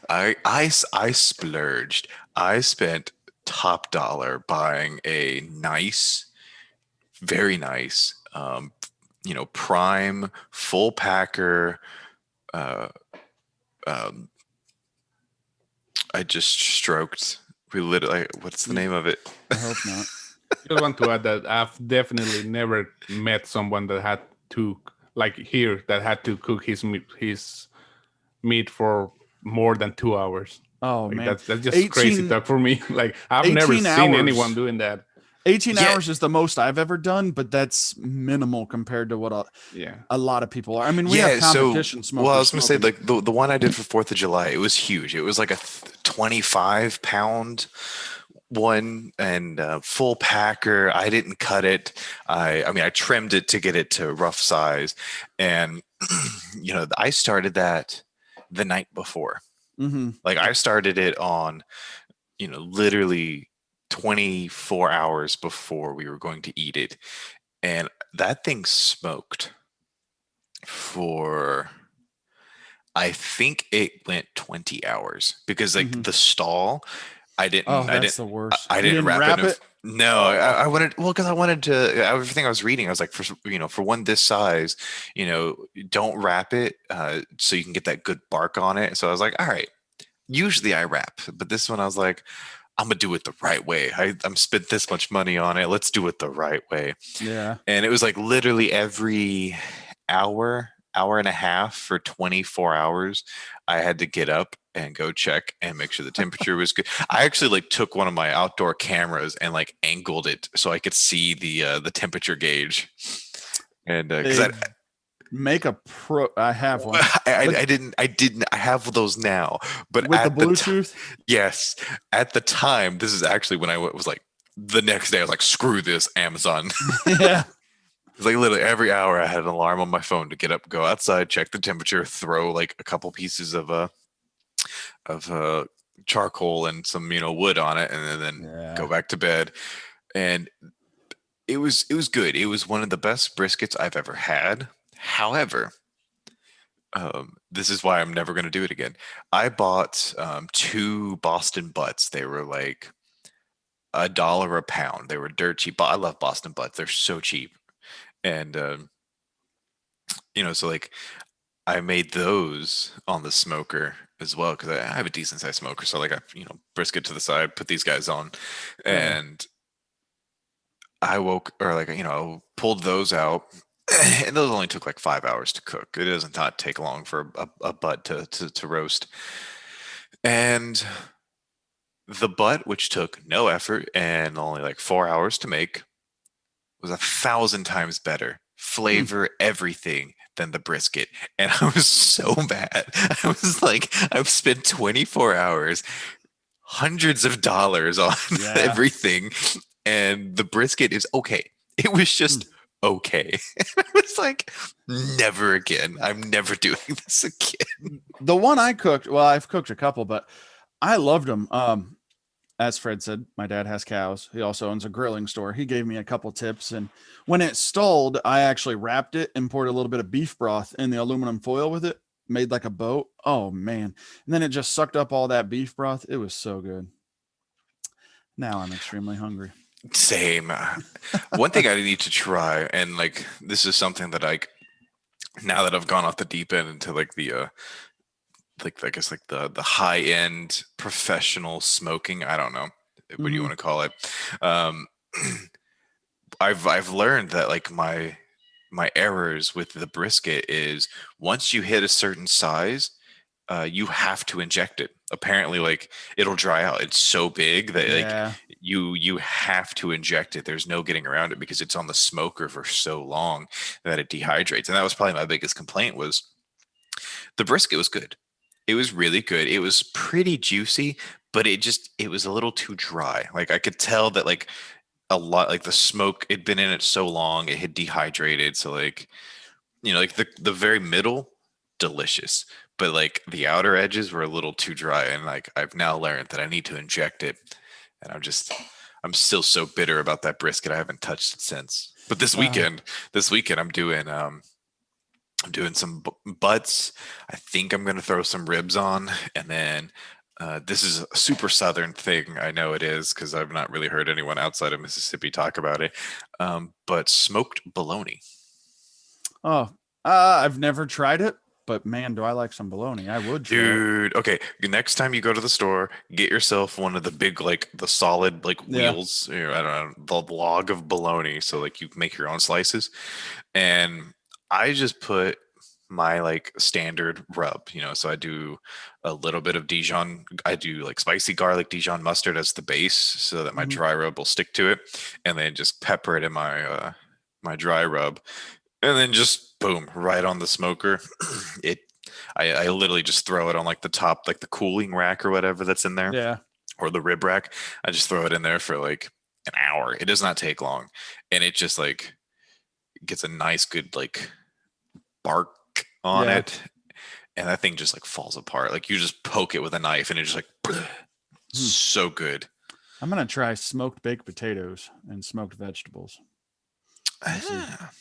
I splurged. I spent top dollar buying a nice, very nice, prime full packer. I just stroked. We literally, what's the name of it? I hope not. I just want to add that I've definitely never met someone that had to, like here, that had to cook his meat for more than 2 hours. Oh, like, man. That's just crazy talk for me. Like, I've never seen anyone doing that. 18 hours is the most I've ever done, but that's minimal compared to what a lot of people are. I mean, we have competition smokers. Well, I was going to say, like, the one I did for 4th of July, it was huge. It was like a 25-pound one, and full packer. I didn't cut it. I mean, I trimmed it to get it to rough size. And, I started that the night before. Like, I started it on, literally 24 hours before we were going to eat it. and that thing smoked for, I think it went 20 hours because like Mhm. the stall, Oh, that's the worst. I You didn't didn't wrap it. wrap it? No, Oh. I wanted, well, because I wanted to, everything I was reading, I was like, for one this size, don't wrap it so you can get that good bark on it. So I was like, all right, usually I wrap, but this one I was like, I'm gonna do it the right way. I'm spent this much money on it. Let's do it the right way. Yeah. And it was like literally every hour and a half for 24 hours, I had to get up and go check and make sure the temperature was good. I actually like took one of my outdoor cameras and like angled it so I could see the temperature gauge. And because They make a pro. I have one. I didn't I have those now, but With the at the time, Bluetooth? yes, at the time, this is actually when I was like, the next day I was like, screw this, Amazon. Yeah. It's like literally every hour I had an alarm on my phone to get up, go outside, check the temperature, throw like a couple pieces of charcoal and some wood on it, and then Yeah. go back to bed. And it was good. It was one of the best briskets I've ever had. However, this is why I'm never going to do it again. I bought two Boston butts. They were like $1 a pound. They were dirt cheap. I love Boston butts. They're so cheap. And so like I made those on the smoker as well because I have a decent sized smoker. So like I brisket to the side, put these guys on, Yeah. and I woke or like pulled those out. And those only took like 5 hours to cook. It does not take long for a butt to roast. And the butt, which took no effort and only like 4 hours to make, was 1,000 times better. Flavor, everything than the brisket. And I was so mad. I was like, I've spent 24 hours, hundreds of dollars on Yeah. everything, and the brisket is okay. It was just okay. I was like, never again. I'm never doing this again. The one I cooked, well, I've cooked a couple, but I loved them. As Fred said, my dad has cows. He also owns a grilling store. He gave me a couple tips, and when it stalled, I actually wrapped it and poured a little bit of beef broth in the aluminum foil with it, made like a boat. Oh man. And then it just sucked up all that beef broth. It was so good. Now I'm extremely hungry. Same. One thing I need to try, and like this is something that now that I've gone off the deep end into like the like I guess like the high end professional smoking. I don't know what do you want to call it. Um, I've learned that like my errors with the brisket is once you hit a certain size, you have to inject it. Apparently, like it'll dry out. It's so big that Yeah. like you have to inject it. There's no getting around it because it's on the smoker for so long that it dehydrates. And that was probably my biggest complaint was the brisket was good. It was really good. It was pretty juicy, but it was a little too dry. Like I could tell that like a lot like the smoke had been in it so long, it had dehydrated. So like, like the very middle, delicious. But like the outer edges were a little too dry. And like I've now learned that I need to inject it. And I'm still so bitter about that brisket. I haven't touched it since. But this weekend I'm doing some butts. I think I'm going to throw some ribs on. And then this is a super southern thing. I know it is because I've not really heard anyone outside of Mississippi talk about it. But smoked bologna. Oh, I've never tried it, but man, do I like some bologna. I would try it. Dude, okay. Next time you go to the store, get yourself one of the big, like the solid, like Yeah. wheels. I don't know, the log of bologna. So like you make your own slices. And I just put my like standard rub, so I do a little bit of Dijon. I do like spicy garlic Dijon mustard as the base so that my dry rub will stick to it. And then just pepper it in my dry rub. And then just boom, right on the smoker. I literally just throw it on like the top, like the cooling rack or whatever that's in there. Yeah. Or the rib rack. I just throw it in there for like an hour. It does not take long. And it just like gets a nice good like bark on it. And that thing just like falls apart. Like you just poke it with a knife and it just like so good. I'm going to try smoked baked potatoes and smoked vegetables. see. Ah.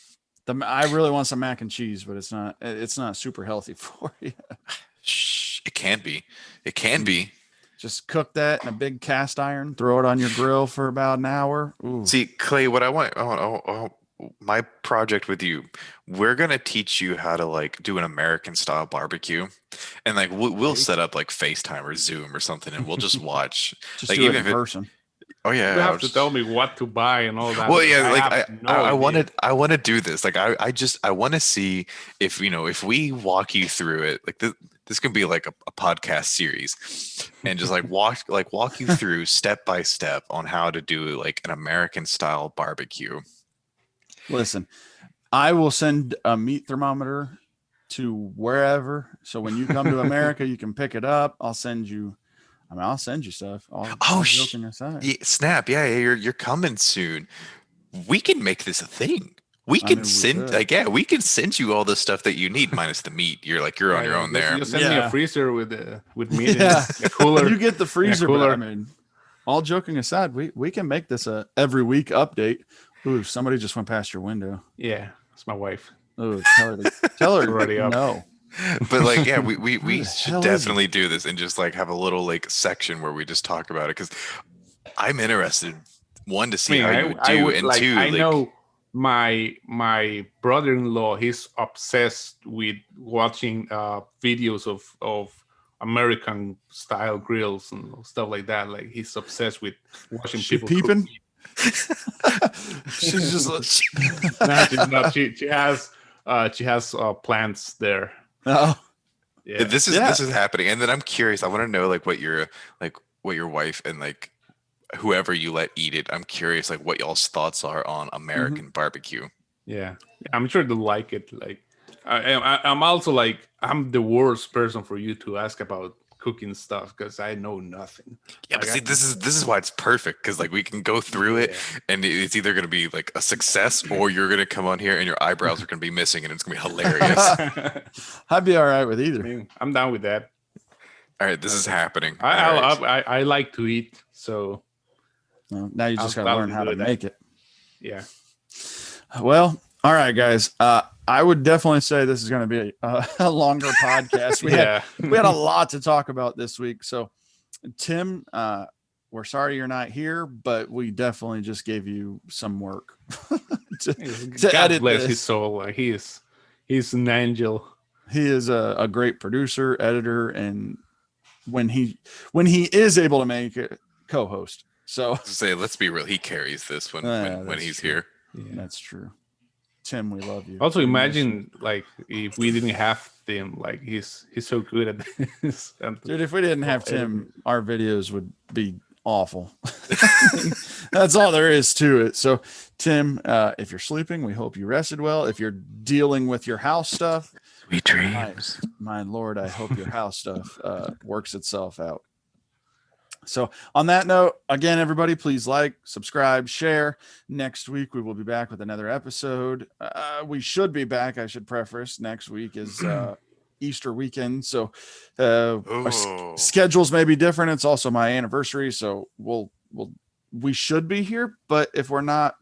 I really want some mac and cheese, but it's not super healthy for you. Shh, it can be. It can be. Just cook that in a big cast iron, throw it on your grill for about an hour. Ooh. See, Clay, what I want, my project with you, we're gonna teach you how to like do an American style barbecue, and like we'll set up like FaceTime or Zoom or something, and we'll just watch. Just Like do it even in if it, person. oh You yeah, have to tell me what to buy and all that. well, yeah, like have no I idea. wanted, I want to do this. Like I want to see if if we walk you through it. Like this could be like a podcast series, and just like walk you through step by step on how to do like an American style barbecue. Listen, I will send a meat thermometer to wherever. So when you come to America, you can pick it up. I'll send you stuff. All joking aside. Yeah, snap! Yeah, you're coming soon. We can make this a thing. We I can mean, we send could. we can send you all the stuff that you need minus the meat. You're like you're on your own there. You send me Yeah. a freezer with meat Yeah. in a cooler. You get the freezer, but cooler. I mean, all joking aside, we can make this a every week update. Ooh, somebody just went past your window. Yeah, it's my wife. Oh, tell her Already up. no. But like, yeah, we Who the should hell is definitely do this and just like have a little like section where we just talk about it because I'm interested. One to see how you would do, and like, two, I like, know my brother-in-law. He's obsessed with watching videos of American style grills and stuff like that. Like he's obsessed with watching She people peeping? cook. She's just No, she's not. She has plants there. oh, Yeah. this is happening. And then I'm curious. I want to know like what your wife and like whoever you let eat it. I'm curious like what y'all's thoughts are on American barbecue. Yeah, I'm sure they'll like it. Like, I'm also like, I'm the worst person for you to ask about cooking stuff because I know nothing. Yeah, Like, but see, this is why it's perfect because like we can go through it, and it's either going to be like a success or you're going to come on here and your eyebrows are going to be missing, and it's going to be hilarious. I'd be all right with either. I'm down with that. All right, this is happening. I like to eat, so Well, now you just got to I'll learn how to do that. make it. yeah. Well, all right, guys. I would definitely say this is going to be a longer podcast. We had a lot to talk about this week. So, Tim, we're sorry you're not here, but we definitely just gave you some work to God edit bless this. his soul. Like, he's an angel. He is a great producer, editor, and when he is able to make it, co-host. So Say, let's be real. He carries this when he's true. here. Yeah. That's true. Tim, we love you. Also, We miss imagine like if we didn't have Tim, like he's so good at this. And you. Dude, if we didn't have Tim, our videos would be awful. That's all there is to it. So, Tim, if you're sleeping, we hope you rested well. If you're dealing with your house stuff, Sweet dreams. my Lord, I hope your house stuff works itself out. So on that note, again, everybody, please like, subscribe, share. Next week, we will be back with another episode. We should be back. I should preface next week is Easter weekend. So our schedules may be different. It's also my anniversary. So we should be here, but if we're not,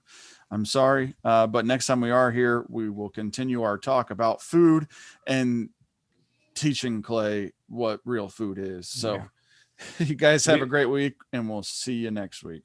I'm sorry. But next time we are here, we will continue our talk about food and teaching Clay what real food is. So you guys have a great week, and we'll see you next week.